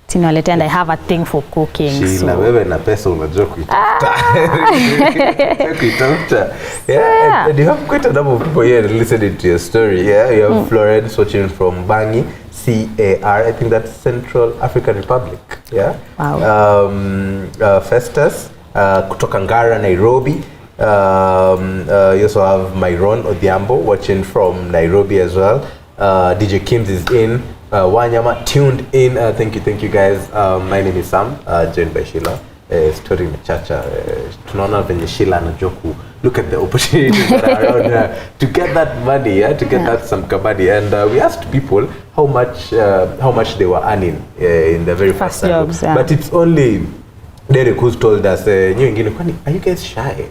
Speaker 12: Siniwalete, and I have a thing for cooking.
Speaker 1: Sheila, wewe na pesa unajua kuitafuta. And you have quite a number of people here listening to your story. You have Florence watching from Bangi, CAR, I think that's Central African Republic.
Speaker 12: Wow.
Speaker 1: Festus, kutoka Ngara, Nairobi. You also have Myron Odhiambo watching from Nairobi as well. DJ Kims is in. Wanyama tuned in. Thank you guys. My name is Sam, joined by Sheila. Story na chacha. Tunaona venye Sheila anajua look at the opportunities that are around here to get that money, to get that some money. And we asked people how much they were earning in the very first jobs. But it's only Derek who's told us, are you guys shy?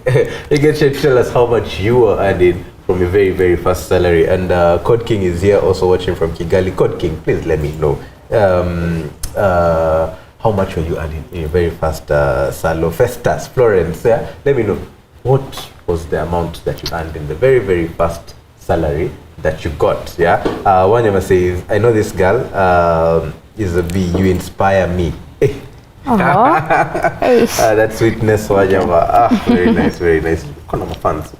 Speaker 1: You guys should tell us how much you were earning from your very, very first salary. And Code King is here also watching from Kigali. Code King, please let me know. How much were you earning in your very first salary? Festus, Florence, let me know. What was the amount that you earned in the very, very first salary that you got? Wanyama says, I know this girl is a B. You inspire me. That sweetness, Wanyama. Very nice, very nice. Kona fans.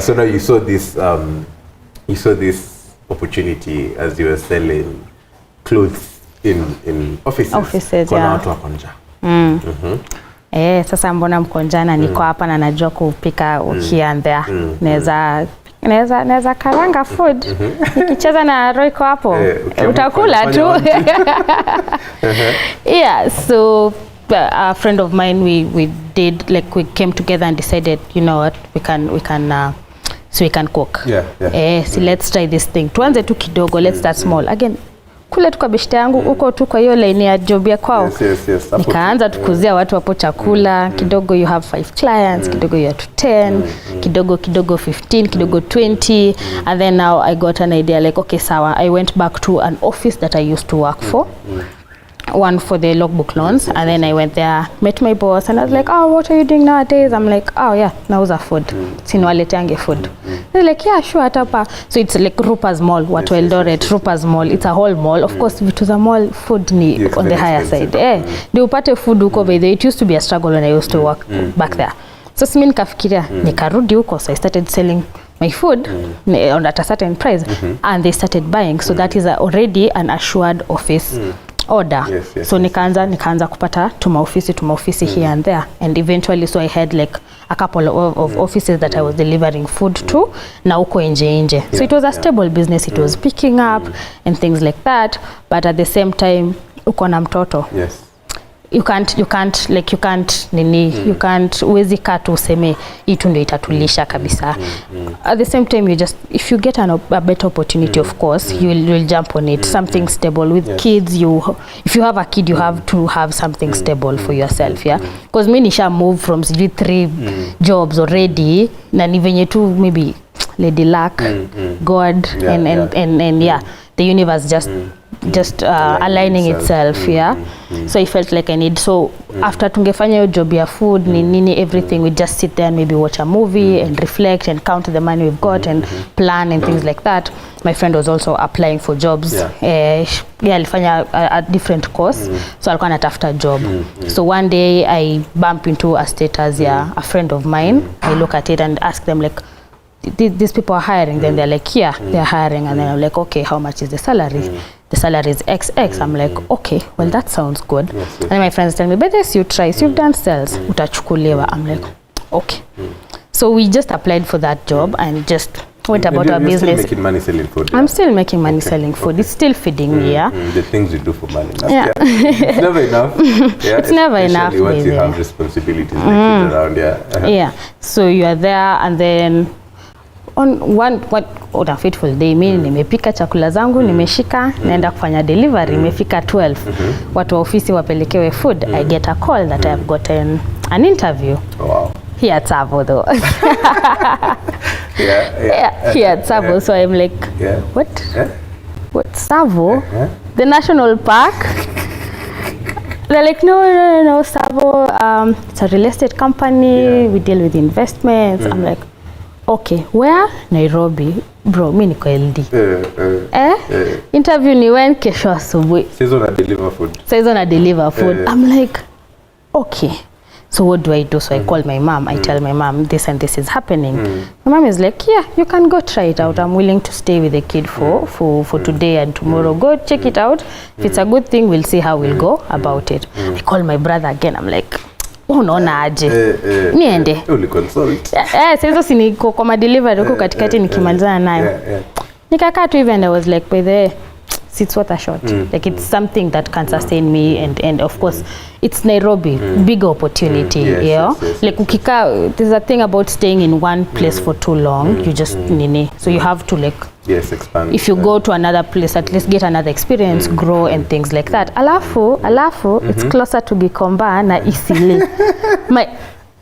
Speaker 1: So now you saw this opportunity as you were selling clothes in offices. Kuna watu wako njaa.
Speaker 12: Sasa mbona mkonjana niko hapa na najua kupika here and there. Naweza karanga food. Nikicheza na Royko hapo utakula tu. So a friend of mine, we did, like, we came together and decided, you know what, we can cook. So let's try this thing. Tuanze tu kidogo, let's start small. Again, kule tu kwa beshte yangu uko tu kwa hiyo line ya job ya kwao. Nikaanza tukuzia watu hapo chakula, kidogo you have 5 clients, kidogo you have 10, kidogo 15, kidogo 20, and then now I got an idea, like, okay, sawa. I went back to an office that I used to work for. One for the logbook loans, and then I went there, met my boss, and I was like, oh, what are you doing nowadays? I'm like, oh yeah, nauza food. Sinwaleteange food. They're like, yeah, sure, atapa. So it's like Rupa's Mall, watu Eldoret, Rupa's Mall. It's a whole mall. Of course, to the mall, food ni on the higher side. Di upate food huko by the way. It used to be a struggle when I used to work back there. So simi nikafikiria, nikarudi huko, so I started selling my food at a certain price, and they started buying. So that is already an assured office order. So nikaanza kupata tuma office here and there, and eventually so I had like a couple of offices that I was delivering food to na uko nje. So it was a stable business. It was picking up and things like that, but at the same time uko na mtoto. You can't uwezi katu useme itu ndio itatulisha kabisa. At the same time, if you get a better opportunity, of course you'll jump on it. Something stable with kids. If you have a kid, you have to have something stable for yourself, because me nisha move from 3 jobs already, na ni venye tu maybe lady luck, God, and the universe just aligning itself. So I felt like I need, so after tungefanya your job ya food nini everything, we just sit there and maybe watch a movie and reflect and count the money we've got and plan and things like that. My friend was also applying for jobs. Alifanya a different course, so alikuwa anatafuta job. So one day I bump into a status a friend of mine. I look at it and ask them, like, these people are hiring. Then they're like, yeah, they're hiring. And then I'm like, okay, how much is the salary? The salary is XX. I'm like, okay, well, that sounds good. And then my friends tell me, but this you try, so you've done sales, utachukuliwa. I'm like, okay. So we just applied for that job and just went about our business.
Speaker 1: You're still making money selling food?
Speaker 12: I'm still making money selling food. It's still feeding me,
Speaker 1: The things you do for money. It's never enough.
Speaker 12: It's never enough.
Speaker 1: Once you have responsibilities like kids around,
Speaker 12: So you are there, and then on a fateful day, mimi nimepika chakula zangu, nimeshika, naenda kufanya delivery, imefika 12. Watu wa ofisi wapelekewe food. I get a call that I have gotten an interview.
Speaker 1: Wow.
Speaker 12: Here at Savo though. Here at Savo. So I'm like, what? What, Savo? The national park? They're like, no, Savo, it's a real estate company. We deal with investments. I'm like, okay, where? Nairobi. Bro, mi niko LD. Interview ni when kesho asubuhi.
Speaker 1: Saizo na deliver food.
Speaker 12: I'm like, okay. So what do I do? So I call my mom. I tell my mom this and this is happening. My mom is like, yeah, you can go try it out. I'm willing to stay with the kid for today and tomorrow. Go check it out. If it's a good thing, we'll see how we'll go about it. I call my brother again. I'm like, unaona aje? Niende.
Speaker 1: Uliconsult.
Speaker 12: Sasa siniko kwa delivery huko katikati nikimalizana nayo. Nikakaa tu hivi and I was like, by the way, it's worth a shot. Like it's something that can sustain me, and of course it's Nairobi, big opportunity. Yes. Like ukika, there's a thing about staying in one place for too long, you just so you have to like
Speaker 1: expand.
Speaker 12: If you go to another place, at least get another experience, grow and things like that. Alafu it's closer to Gikomba na Isili.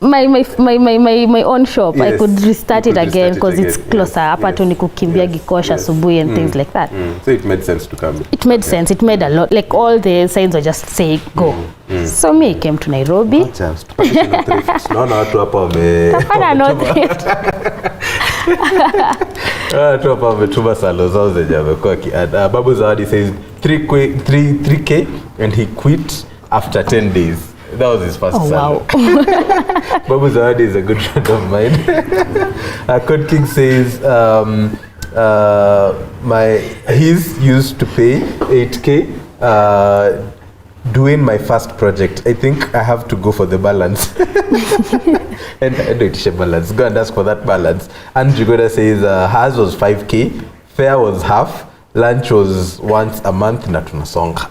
Speaker 12: My own shop, I could restart it again because it's closer. Hapa tu ni kukimbia Gikosha asubuhi and things like that.
Speaker 1: So it made sense to come.
Speaker 12: It made sense. It made a lot. Like all the signs were just saying go. So me came to Nairobi.
Speaker 1: Naona watu hapa wame.
Speaker 12: Hapana no thrift.
Speaker 1: Watu hapa wametuma salo zao zenye wamekuwa kiada. Babu Zawadi says 3K and he quit after 10 days. That was his first salary.
Speaker 12: Wow.
Speaker 1: Babu Zawadi is a good friend of mine. Code King says he's used to pay 8K doing my first project. I think I have to go for the balance. and itishe balance. Go and ask for that balance. And Jigoda says hers was 5K, fare was half, lunch was once a month na tunasonga.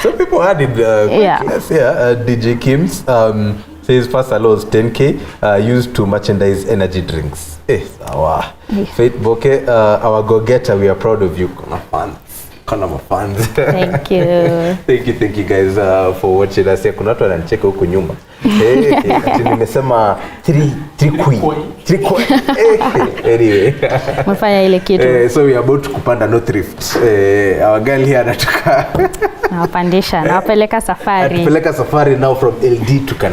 Speaker 1: Some people had it DJ Kim's says first salary was 10K, used to merchandise energy drinks. Faith Boke, our go-getter, we are proud of you. Kana fans.
Speaker 12: Thank you.
Speaker 1: Thank you guys for watching us. Kuna watu wananicheka huko nyuma. Ati nimesema 3 queen. Anyway.
Speaker 12: Mfanya ile kitu.
Speaker 1: So we are about to kupanda no thrift. Our girl here anataka
Speaker 12: nawapandisha, nawapeleka safari.
Speaker 1: Napeleka safari now from LD to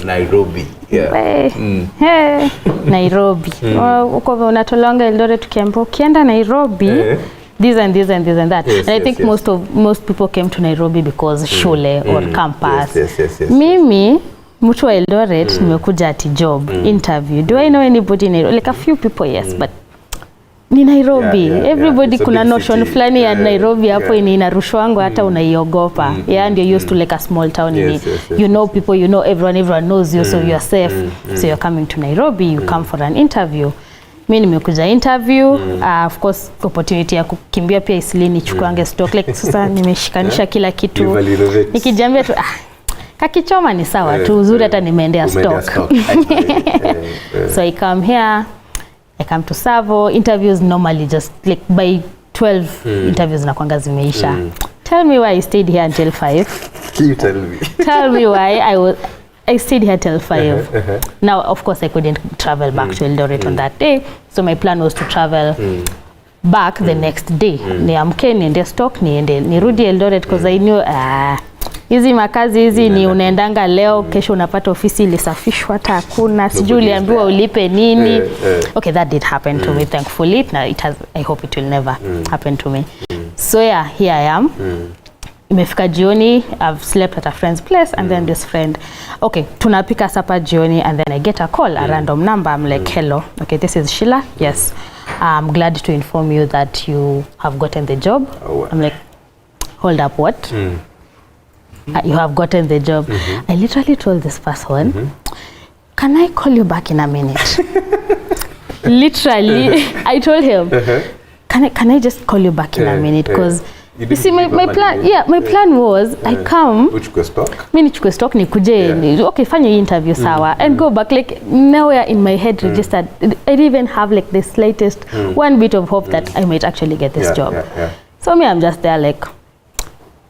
Speaker 1: Nairobi. Yeah.
Speaker 12: Nairobi. Uko unatolonga Eldoret tukiambo ukienda Nairobi. This and that. And I think most people came to Nairobi because shule or campus.
Speaker 1: Yes.
Speaker 12: Mimi mtu wa Eldoret nimekuja ati job interview. Do I know anybody in Nairobi? Like a few people, yes, but ni Nairobi. Everybody kuna notion fulani ya Nairobi hapo inarushwangu hata unaiogopa. And you're used to like a small town. You know people, you know everyone knows you, so you're safe. So you're coming to Nairobi, you come for an interview. Mimi nimekuja interview, of course opportunity ya kukimbia pia Isili nichukuange stock, like sasa nimeshikanisha kila kitu. Nikijambia tu kakichoma ni sawa tu, uzuri hata nimeendea stock. So I come here, I come to Savo. Interviews normally just like by 12 interviews nakwanga zimeisha. Tell me why I stayed here until 5.
Speaker 1: Can you tell me?
Speaker 12: Tell me why I stayed here till 5. Now, of course, I couldn't travel back to Eldoret on that day. So my plan was to travel back the next day. Niamke niende stock nirudi Eldoret because I knew hizi makazi hizi ni unaendanga leo, kesho unapata ofisi ilisafishwa hata hakuna, sijui uliambiwa ulipe nini. Okay, that did happen to me, thankfully. Now I hope it will never happen to me. So yeah, here I am. Imefika jioni, I've slept at a friend's place, and then this friend, okay, tunapika supper jioni, and then I get a call, a random number. I'm like, hello, okay, this is Sheila. Yes, I'm glad to inform you that you have gotten the job. I'm like, hold up, what? You have gotten the job. I literally told this person, can I call you back in a minute? Literally, I told him, can I just call you back in a minute? Because you see, my plan was I come.
Speaker 1: Uchukue stock.
Speaker 12: Mimi nichukue stock nikuje, okay, fanya interview sawa, and go back. Like nowhere in my head registered. I didn't even have like the slightest one bit of hope that I might actually get this job. So me, I'm just there like,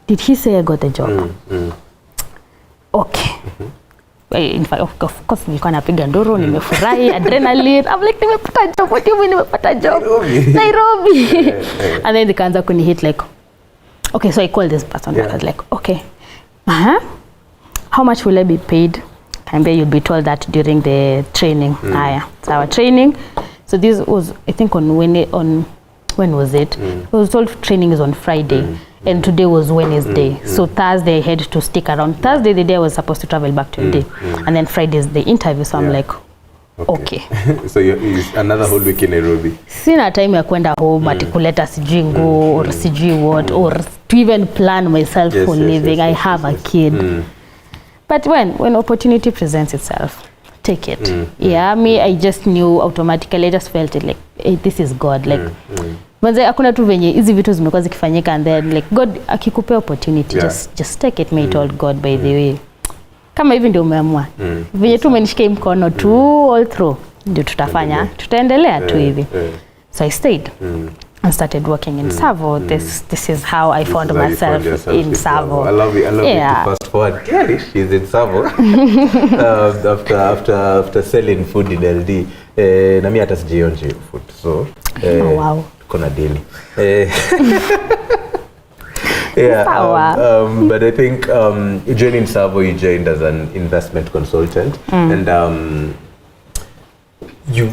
Speaker 12: did he say I got the job? Okay. In fact, of course, nilikuwa napiga nduru, nimefurahi, adrenaline. I'm like, nimepata job. What do you mean nimepata job? Nairobi. And then nikaanza kunihit like, okay, so I called this person. I was like, okay, how much will I be paid? And then you'll be told that during the training. So our training. So this was, I think, when was it? I was told training is on Friday. And today was Wednesday. So Thursday I had to stick around. Thursday the day I was supposed to travel back to LD. And then Friday is the interview. So I'm like, okay.
Speaker 1: So it's another whole week in Nairobi.
Speaker 12: Sina time ya kwenda home ati kuleta sijui nguo or sijui what or to even plan myself for living. I have a kid. But when opportunity presents itself, take it. I just knew automatically. I just felt it like, hey, this is God. Like Manze hakuna tu venye hizi vitu zimekuwa zikifanyika and then like God akikupea opportunity just take it, may told God by the way. Kama hivi ndio umeamua. Venye tu umenishika mkono tu all through ndio tutafanya. Tutaendelea tu hivi. So I stayed. And started working in Savo. This is how I found myself in Savo.
Speaker 1: I love it to fast forward. Clearly, she's in Savo. after selling food in LD. Na mimi hata sijionje food. So
Speaker 12: wow.
Speaker 1: Kuna daily. But I think joining Savo, you joined as an investment consultant, and you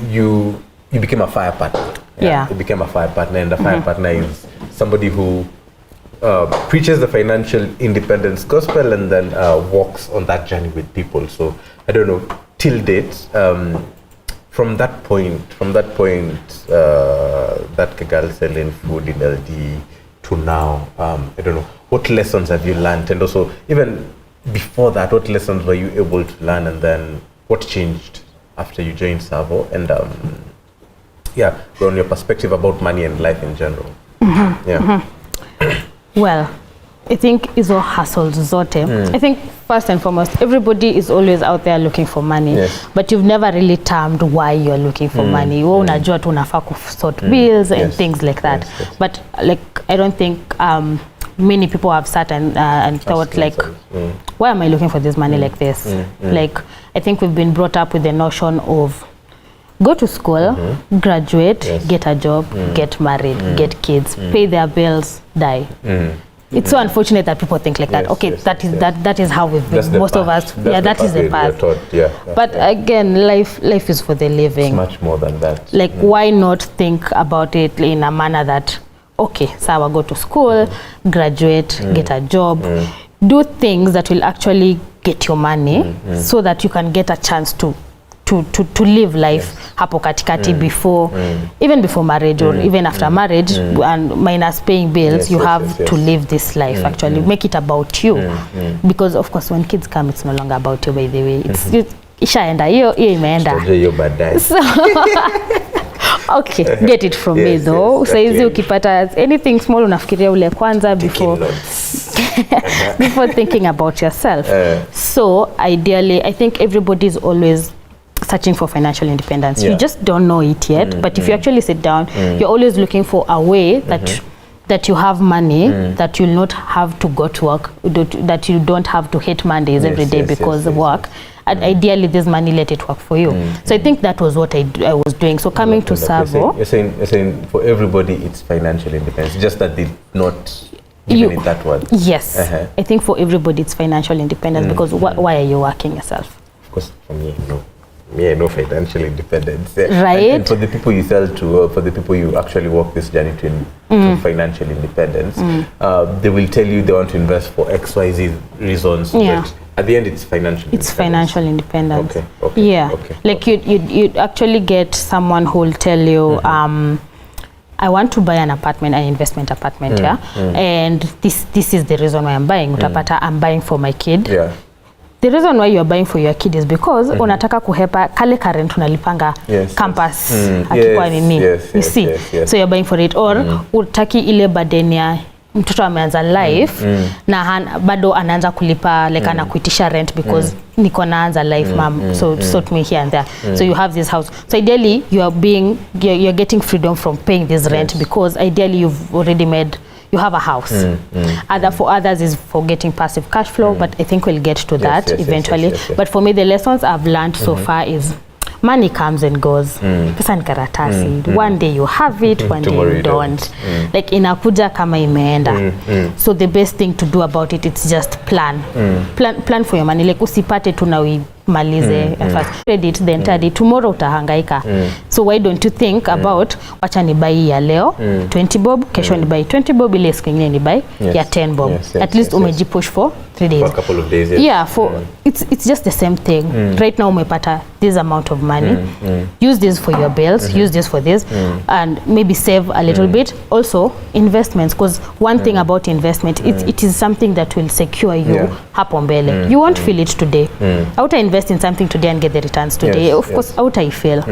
Speaker 1: became a fire partner. You became a fire partner, and a fire partner is somebody who preaches the financial independence gospel and then walks on that journey with people. So I don't know, till date, from that point, that girl selling food in LD to now, I don't know, what lessons have you learned? And also, even before that, what lessons were you able to learn? And then what changed after you joined Savo? And on your perspective about money and life in general.
Speaker 12: Well, I think hizo hustles zote. I think first and foremost, everybody is always out there looking for money, but you've never really termed why you're looking for money. Wewe unajua tu unafaa kusort bills and things like that. But like I don't think many people have sat and thought like, why am I looking for this money like this? Like I think we've been brought up with the notion of go to school, graduate, get a job, get married, get kids, pay their bills, die. It's so unfortunate that people think like that. Okay, that is how we've been. Most of us, that is the path. But again, life is for the living.
Speaker 1: It's much more than that.
Speaker 12: Like, why not think about it in a manner that, okay, so I go to school, graduate, get a job, do things that will actually get your money, so that you can get a chance to live life hapo katikati before even before marriage or even after marriage and minus paying bills, you have to live this life actually make it about you because of course when kids come it's no longer about you by the way, it's ishaenda hiyo imeenda so okay, get it from me though. Saizi ukipata anything small unafikiria ule kwanza before before thinking about yourself. So ideally I think everybody is always searching for financial independence. You just don't know it yet, but if you actually sit down, you're always looking for a way that you have money, that you'll not have to go to work, that you don't have to hate Mondays every day because of work. And ideally this money, let it work for you. So I think that was what I was doing. So coming to Savo,
Speaker 1: you're saying for everybody it's financial independence, just that they not given it that word.
Speaker 12: Yes, I think for everybody it's financial independence because why are you working yourself?
Speaker 1: Of course, for me, no. No financial independence.
Speaker 12: Right.
Speaker 1: And for the people you sell to, for the people you actually walk this journey to financial independence, they will tell you they want to invest for XYZ reasons. But at the end, it's financial.
Speaker 12: It's financial independence.
Speaker 1: Okay.
Speaker 12: Yeah.
Speaker 1: Okay.
Speaker 12: Like you'd actually get someone who will tell you, I want to buy an apartment, an investment apartment, and this is the reason why I'm buying. Utapata, I'm buying for my kid.
Speaker 1: Yeah.
Speaker 12: The reason why you're buying for your kid is because unataka kuhepa kale current unalipanga campus akikuwa nini. You see? So you're buying for it. Or utaki ile burden ya mtoto ameanza life na bado anaanza kulipa like anakuitisha rent because niko naanza life mom, so sort me here and there. So you have this house. So ideally you're getting freedom from paying this rent because ideally you've already made, you have a house. For others is for getting passive cash flow, but I think we'll get to that eventually. But for me, the lessons I've learned so far is money comes and goes. Pesa ni karatasi. One day you have it, one day you don't. Like inakuja kama imeenda. So the best thing to do about it, it's just plan. Plan for your money. Like usipate tu na malize first credit then tardy, tomorrow utahangaika. So why don't you think about wacha ni buy ya leo 20 bob, kesho ni buy 20 bob, ile siku nyingine ni buy ya 10 bob. At least umejipush for 3 days.
Speaker 1: For a couple of days.
Speaker 12: It's just the same thing. Right now umepata this amount of money. Use this for your bills, use this for this, and maybe save a little bit. Also investments, because one thing about investment, it is something that will secure you hapo mbele. You won't feel it today. Hauta invest invest in something today and get the returns today. Of course, hautaifail.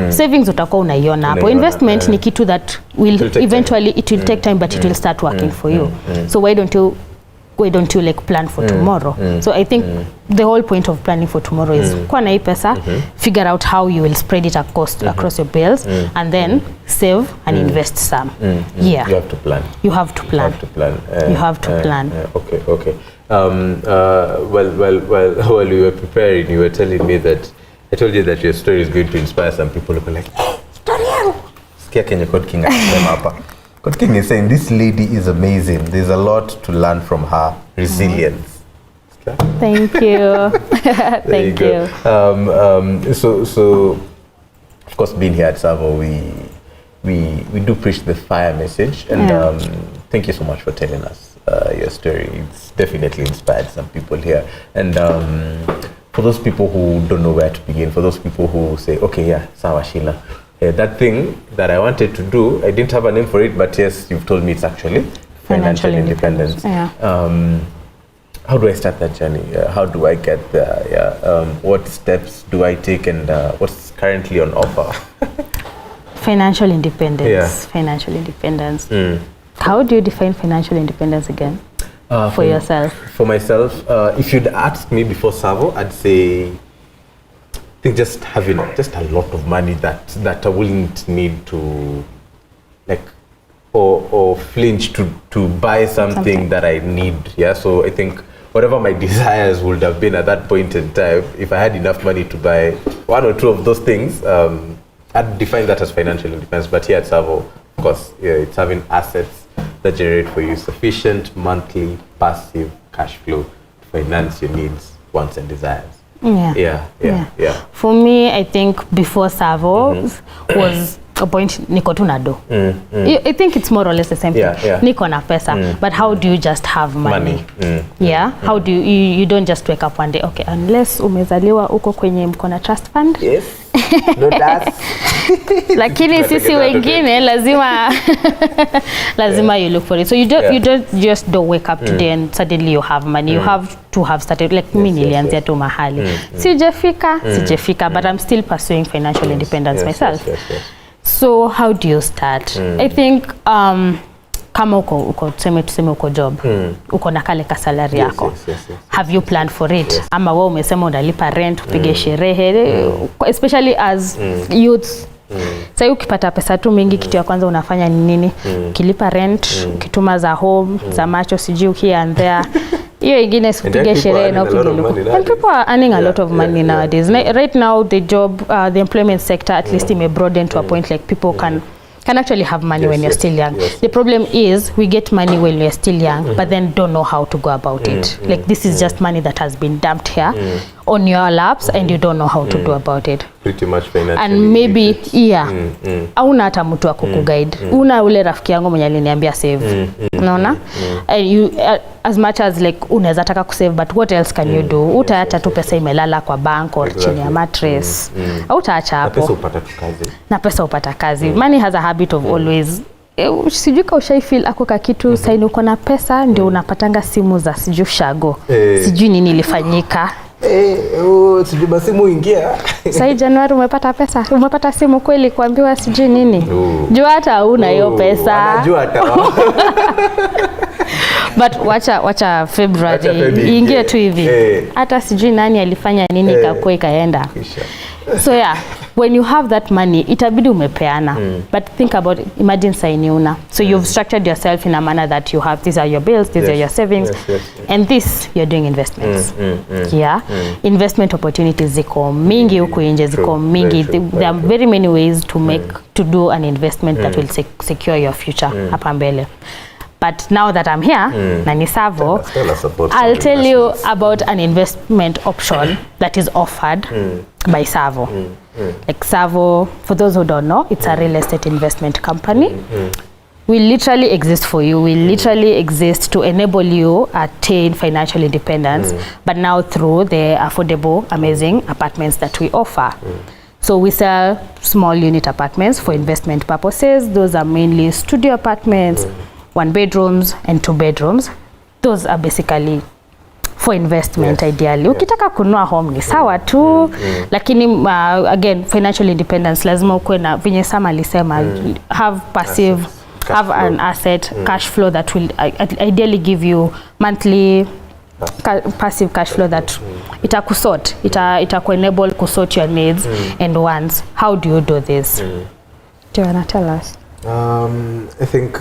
Speaker 12: Savings utakuwa unaiona hapo. Investment ni kitu that will eventually, it will take time, but it will start working for you. So why don't you like plan for tomorrow? So I think the whole point of planning for tomorrow is kuwa na hii pesa, figure out how you will spread it across your bills, and then save and invest some. Yeah.
Speaker 1: You have to plan.
Speaker 12: You have to plan. You have to plan.
Speaker 1: Okay. While you were preparing, you were telling me that I told you that your story is going to inspire some people who are like, hey, story yangu. Sikia Kenya Code King akisema hapa. Code King is saying this lady is amazing. There's a lot to learn from her. Resilience.
Speaker 12: Thank you. Thank you.
Speaker 1: So of course, being here at Savo, we do preach the fire message, and thank you so much for telling us your story. It's definitely inspired some people here, and for those people who don't know where to begin, for those people who say, okay, yeah, Sawa Sheila, that thing that I wanted to do, I didn't have a name for it, but yes, you've told me it's actually financial independence. How do I start that journey? How do I get there? What steps do I take, and what's currently on offer?
Speaker 12: Financial independence. Financial independence. How do you define financial independence again for yourself?
Speaker 1: For myself, if you'd asked me before Savo, I'd say I think just having just a lot of money that I wouldn't need to like or flinch to buy something that I need. Yeah, so I think whatever my desires would have been at that point in time, if I had enough money to buy one or two of those things, I'd define that as financial independence. But here at Savo, of course, it's having assets that generate for you sufficient monthly passive cash flow to finance your needs, wants, and desires. Yeah.
Speaker 12: For me, I think before Savo was a point niko tu na do. I think it's more or less the same thing. Niko na pesa, but how do you just have money? How do you don't just wake up one day, okay, unless umezaliwa uko kwenye mkona trust fund.
Speaker 1: Yes. No that.
Speaker 12: Lakini sisi wengine lazima you look for it. So you just don't wake up today and suddenly you have money. You have to have started, like mimi nilianzia tu mahali. Sijafika, but I'm still pursuing financial independence myself. So how do you start? I think kama uko tuseme uko job, uko na kale ka salary yako. Have you planned for it? Ama wewe umesema unalipa rent, upige sherehe, especially as youths. Sasa ukipata pesa tu mingi, kitu ya kwanza unafanya ni nini? Ukilipa rent, ukituma za home, za macho sijui here and there. Hiyo ingine sipige sherehe na upige luku. And people are earning a lot of money nowadays. Right now the employment sector at least may broaden to a point like people can actually have money when you're still young. The problem is we get money when we're still young, but then don't know how to go about it. Like this is just money that has been dumped here on your laps, and you don't know how to do about it.
Speaker 1: Pretty much financially.
Speaker 12: And maybe hauna hata mtu wa kukuguide. Una ule rafiki yangu mwenye aliniambia save. Unaona? And you as much as like unaweza taka kusave, but what else can you do? Utaacha tu pesa imelala kwa bank or chini ya mattress. Utaacha hapo. Na pesa upata kazi. Money has a habit of always sijui ka ushai feel ako ka kitu saini uko na pesa ndio unapatanga simu za sijui shago. Sijui nini ilifanyika.
Speaker 1: Sijui basi muingia.
Speaker 12: Sasa Januari umepata pesa. Umepata simu kweli kuambiwa sijui nini. Jua hata una hiyo pesa.
Speaker 1: Anajua hata.
Speaker 12: But wacha February ingie tu hivi. Hata sijui nani alifanya nini kakua ikaenda. So when you have that money, itabidi umepeana. But think about it, imagine saini una. So you've structured yourself in a manner that you have, these are your bills, these are your savings, and this you're doing investments. Investment opportunities ziko mingi huku nje, ziko mingi. There are very many ways to do an investment that will secure your future hapa mbele. But now that I'm here, Nani Savo, I'll tell you about an investment option that is offered by Savo. Like Savo, for those who don't know, it's a real estate investment company. We literally exist for you. We literally exist to enable you attain financial independence, but now through the affordable, amazing apartments that we offer. So we sell small unit apartments for investment purposes. Those are mainly studio apartments, 1 bedrooms and 2 bedrooms. Those are basically for investment ideally. Ukitaka kununua home ni sawa tu, lakini again financial independence lazima ukuwe na venye Sam alisema, have passive have an asset cash flow that will ideally give you monthly passive cash flow that itakusort, itaku-enable kusort your needs and wants. How do you do this? Do you want to tell us?
Speaker 1: I think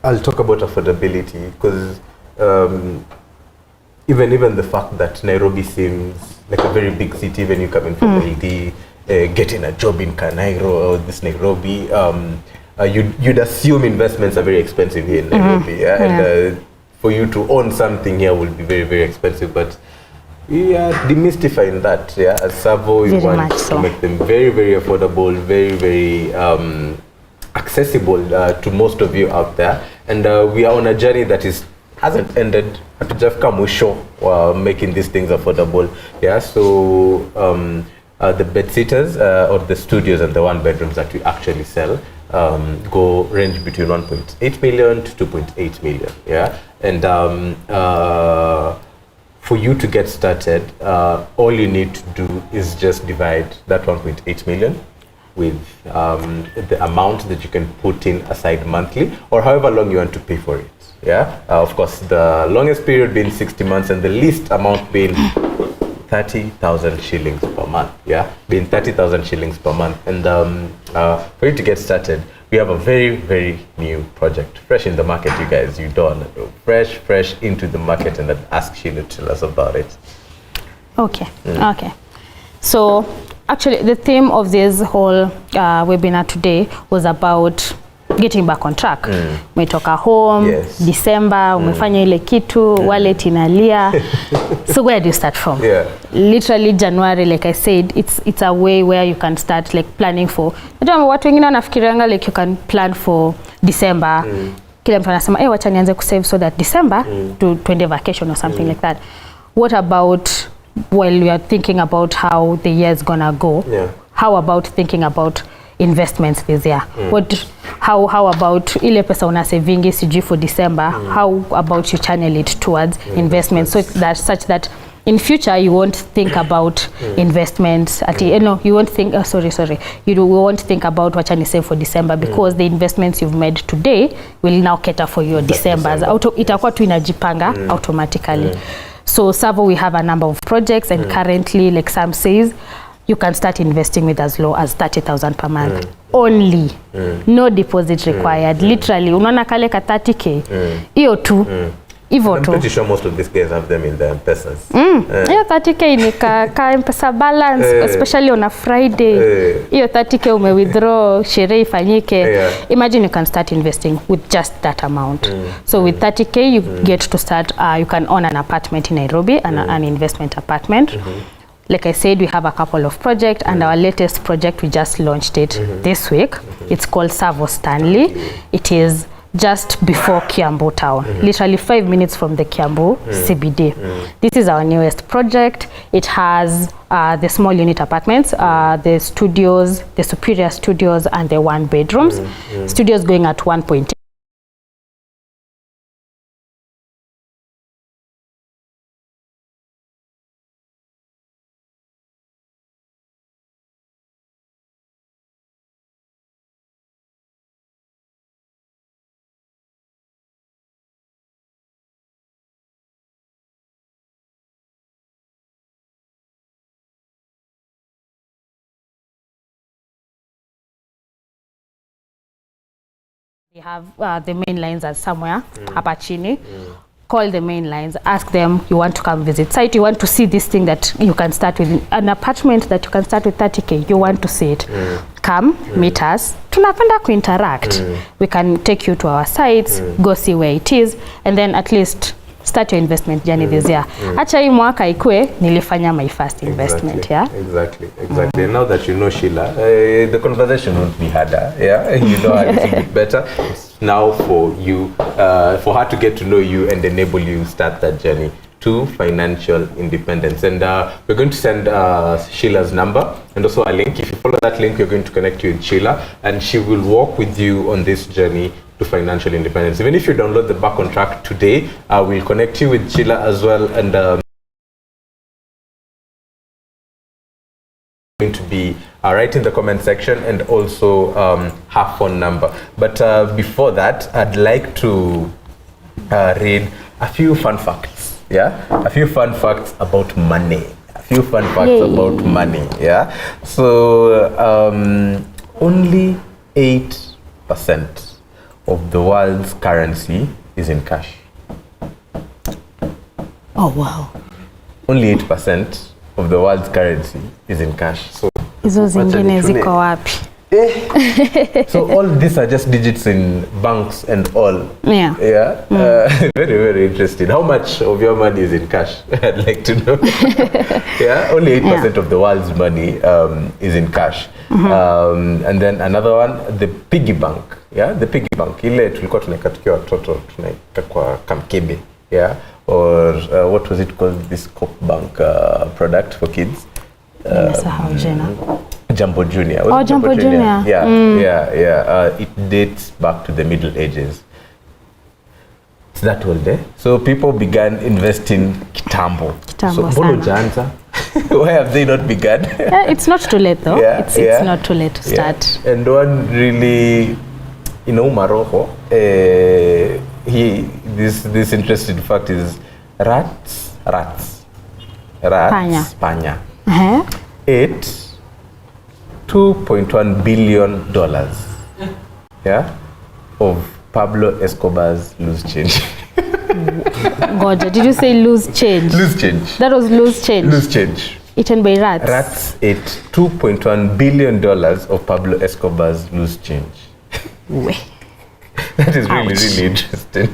Speaker 1: I'll talk about affordability, because even the fact that Nairobi seems like a very big city when you come in from LD, getting a job in Kanairo or this Nairobi, you'd assume investments are very expensive here in Nairobi, and for you to own something here will be very, very expensive. But we are demystifying that. As Savo, we want to make them very, very affordable, very, very accessible to most of you out there. And we are on a journey that hasn't ended. Hatujafika mwisho making these things affordable. So the bed sitters or the studios and the one bedrooms that we actually sell go range between 1.8 million to 2.8 million. And for you to get started, all you need to do is just divide that 1.8 million with the amount that you can put in aside monthly, or however long you want to pay for it. Of course, the longest period being 60 months and the least amount being 30,000 shillings per month. Being 30,000 shillings per month. And for you to get started, we have a very, very new project, fresh in the market, you guys. You don't know, fresh into the market, and then ask Sheila to tell us about it.
Speaker 12: Okay. So actually, the theme of this whole webinar today was about getting back on track. Umetoka home, December, umefanya ile kitu, wallet inalia. So where do you start from? Literally January, like I said, it's a way where you can start like planning for. Watu wengine wanafikirianga like you can plan for December. Kila mtu anasema wacha nianze kusave so that December to twende vacation or something like that. What about while we are thinking about how the year is gonna go? How about thinking about investments this year? How about ile pesa una savingi sijui for December? How about you channel it towards investments, so that such that in future you won't think about investments you won't think you won't think about wacha ni save for December, because the investments you've made today will now cater for your Decembers. Itakuwa tu inajipanga automatically. So Savo, we have a number of projects, and currently, like Sam says, you can start investing with as low as 30,000 per month only. No deposit required. Literally, unaona kale ka 30k. Hiyo tu. Hivyo tu.
Speaker 1: I'm pretty sure most of these guys have them in their M-Pesas.
Speaker 12: Hiyo 30k ni ka M-Pesa balance, especially on a Friday. Hiyo 30k ume withdraw, sherehe ifanyike. Imagine you can start investing with just that amount. So with 30k you get to start, you can own an apartment in Nairobi, an investment apartment. Like I said, we have a couple of projects, and our latest project, we just launched it this week. It's called Savo Stanley. It is just before Kiambu town, literally 5 minutes from the Kiambu CBD. This is our newest project. It has the small unit apartments, the studios, the superior studios, and the one bedrooms. Studios going at 1.8. We have the main lines are somewhere hapa chini. Call the main lines, ask them you want to come visit site, you want to see this thing that you can start with, an apartment that you can start with 30k, you want to see it. Come, meet us. Tunapenda ku-interact. We can take you to our sites, go see where it is, and then at least start your investment journey this year. Acha hii mwaka ikue nilifanya my first investment.
Speaker 1: Exactly. And now that you know Sheila, the conversation won't be harder. You know her a little bit better. It's now for you, for her to get to know you and enable you start that journey to financial independence. And we're going to send Sheila's number and also a link. If you follow that link, you're going to connect you with Sheila, and she will walk with you on this journey to financial independence. Even if you download the Back on Track today, we'll connect you with Sheila as well, and going to be right in the comment section, and also her phone number. But before that, I'd like to read a few fun facts. Yeah, a few fun facts about money. A few fun facts about money. Yeah, so only 8% of the world's currency is in cash.
Speaker 12: Oh wow!
Speaker 1: Only 8% of the world's currency is in cash. So
Speaker 12: hizo zingine ziko wapi?
Speaker 1: So all these are just digits in banks and all.
Speaker 12: Yeah.
Speaker 1: Yeah. Very, very interesting. How much of your money is in cash? I'd like to know. Yeah. Only 8% of the world's money is in cash. And then another one, the piggy bank. Yeah. The piggy bank. Ile tulikuwa tunaweka tukiwa watoto, tunaweka kwa kamkebe. Yeah. Or what was it called? This Coop Bank product for kids. Jumbo Junior.
Speaker 12: Oh, Jumbo Junior.
Speaker 1: Yeah. It dates back to the Middle Ages. It's that old, eh? So people began investing kitambo. So mbona hujaanza? Why have they not begun?
Speaker 12: It's not too late though. It's not too late to start.
Speaker 1: Yeah. And one really, Maroho, this interesting fact is rats, panya. Ate $2.1 billion, yeah, of Pablo Escobar's loose change.
Speaker 12: God, did you say loose change?
Speaker 1: Loose change.
Speaker 12: That was loose change.
Speaker 1: Loose change.
Speaker 12: Eaten by rats.
Speaker 1: Rats ate $2.1 billion of Pablo Escobar's loose change. That is really, really interesting.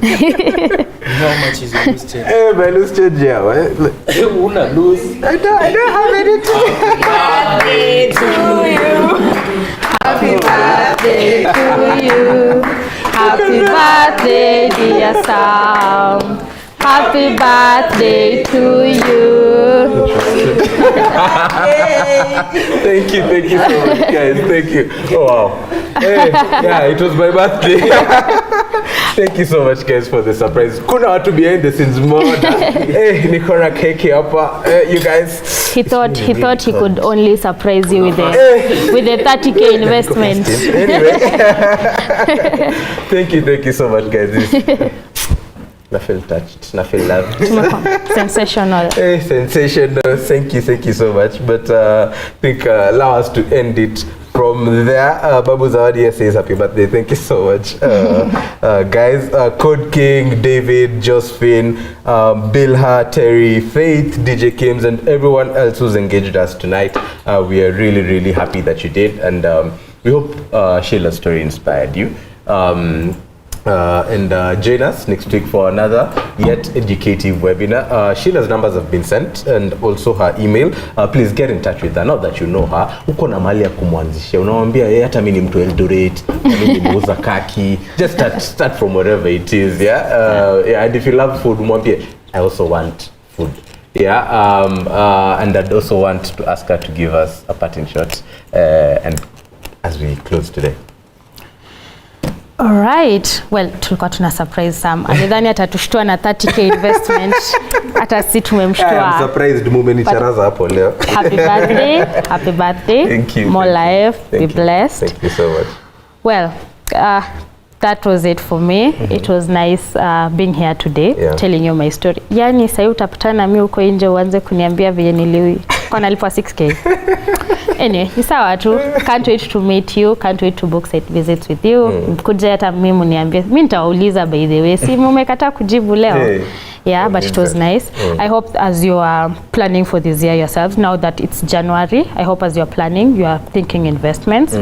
Speaker 6: How much is your loose change?
Speaker 1: My loose change, yeah.
Speaker 6: Una lose.
Speaker 1: I don't have anything.
Speaker 12: Happy birthday to you. Happy birthday, dear Sam. Happy birthday to you.
Speaker 1: Thank you so much, guys. Thank you. Oh wow. Hey, yeah, it was my birthday. Thank you so much, guys, for the surprise. Kuna watu behind the scenes more. Hey, nikona keki hapa. You guys.
Speaker 12: He thought he could only surprise you with the 30K investment.
Speaker 1: Anyway. Thank you so much, guys. I feel touched. I feel loved.
Speaker 12: Sensational.
Speaker 1: Hey, sensational. Thank you so much. But I think allow us to end it from there. Babu Zawadi says happy birthday. Thank you so much, guys. Code King, David, Josephine, Bilha, Terry, Faith, DJ Kims, and everyone else who's engaged us tonight. We are really, really happy that you did, and we hope Sheila's story inspired you. And join us next week for another yet educative webinar. Sheila's numbers have been sent, and also her email. Please get in touch with her. Not that you know her. Uko na mali ya kumwanzishia. Unamwambia hata mimi ni mtu Eldoret, mimi muuza kaki. Just start from wherever it is, yeah. And if you love food, mwambie I also want food. Yeah. And I'd also want to ask her to give us a parting shot and as we close today.
Speaker 12: All right. Well, tulikuwa tuna surprise Sam. Alidhani atatushtua na 30K investment. Hata si tumemshtua.
Speaker 1: I'm surprised mumenicharaza hapo leo.
Speaker 12: Happy birthday. Happy birthday.
Speaker 1: Thank you.
Speaker 12: More life. Be blessed.
Speaker 1: Thank you so much.
Speaker 12: Well, that was it for me. It was nice being here today, telling you my story. Yani sasa utapatana mimi uko nje uanze kuniambia vile kwa nalipwa 6K. Anyway, ni sawa tu. Can't wait to meet you. Can't wait to book site visits with you. Kuja hata mimi mniambie. Mimi nitawauliza by the way. Si mmekataa kujibu leo. Yeah, but it was nice. I hope as you are planning for this year yourselves, now that it's January, I hope as you are planning, you are thinking investments.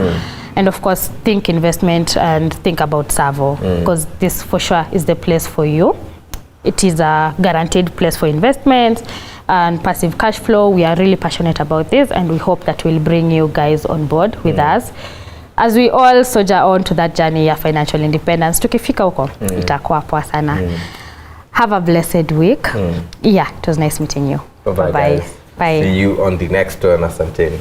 Speaker 12: And of course, think investment and think about Savo, because this for sure is the place for you. It is a guaranteed place for investments and passive cash flow. We are really passionate about this, and we hope that we'll bring you guys on board with us as we all soldier on to that journey of financial independence. Tukifika huko, itakuwa poa sana. Have a blessed week. Yeah, it was nice meeting you.
Speaker 1: Bye-bye, guys.
Speaker 12: Bye.
Speaker 1: See you on the next one. Asanteni.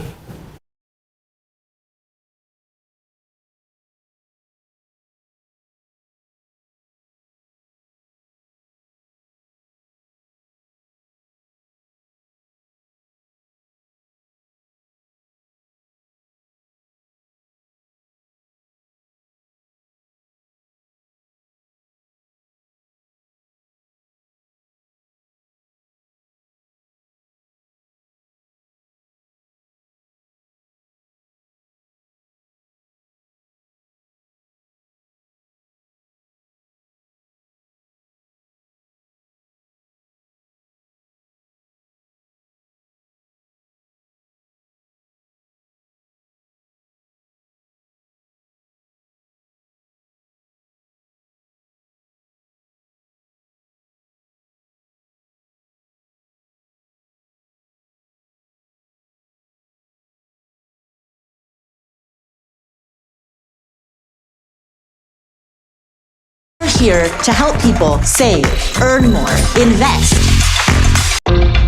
Speaker 2: Here to help people save, earn more, invest.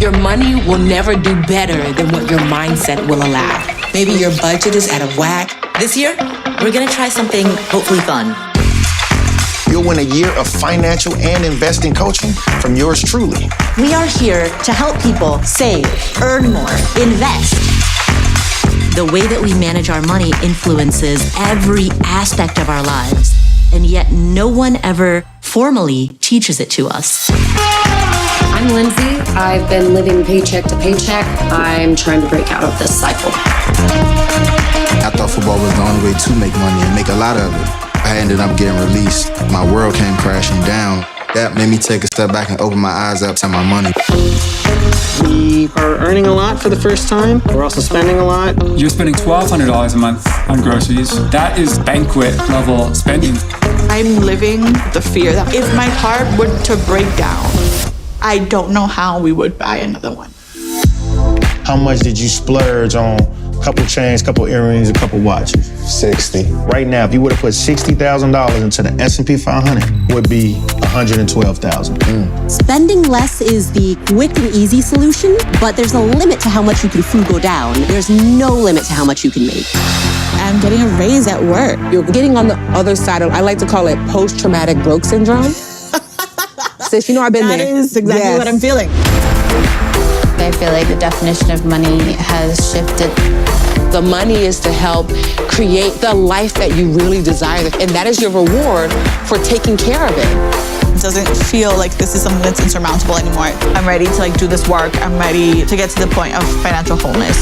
Speaker 10: Your money will never do better than what your mindset will allow. Maybe your budget is out of whack.
Speaker 2: This year, we're gonna try something hopefully fun.
Speaker 9: You'll win a year of financial and investing coaching from yours truly.
Speaker 2: We are here to help people save, earn more, invest. The way that we manage our money influences every aspect of our lives, and yet no one ever formally teaches it to us.
Speaker 5: I'm Lindsay. I've been living paycheck to paycheck. I'm trying to break out of this cycle.
Speaker 3: I thought football was the only way to make money and make a lot of it. I ended up getting released. My world came crashing down. That made me take a step back and open my eyes up to my money.
Speaker 6: We are earning a lot for the first time. We're also spending a lot.
Speaker 7: You're spending $1,200 a month on groceries. That is banquet level spending.
Speaker 8: I'm living the fear that if my heart were to break down, I don't know how we would buy another one.
Speaker 9: How much did you splurge on a couple chains, couple earrings, a couple watches?
Speaker 3: 60.
Speaker 9: Right now, if you would have put $60,000 into the S&P 500, would be $112,000.
Speaker 4: Spending less is the quick and easy solution, but there's a limit to how much you can frugal down. There's no limit to how much you can make.
Speaker 8: I'm getting a raise at work.
Speaker 10: You're getting on the other side of, I like to call it post-traumatic broke syndrome. Sis, you know I've been there.
Speaker 8: That is exactly what I'm feeling.
Speaker 11: I feel like the definition of money has shifted.
Speaker 10: The money is to help create the life that you really desire, and that is your reward for taking care of it.
Speaker 8: It doesn't feel like this is something that's insurmountable anymore. I'm ready to do this work. I'm ready to get to the point of financial wholeness.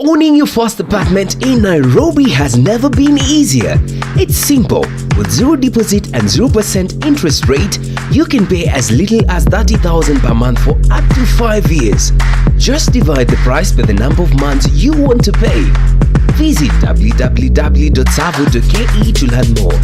Speaker 13: Owning your first apartment in Nairobi has never been easier. It's simple. With zero deposit and 0% interest rate, you can pay as little as 30,000 per month for up to 5 years. Just divide the price by the number of months you want to pay. Visit www.savo.ke to learn more.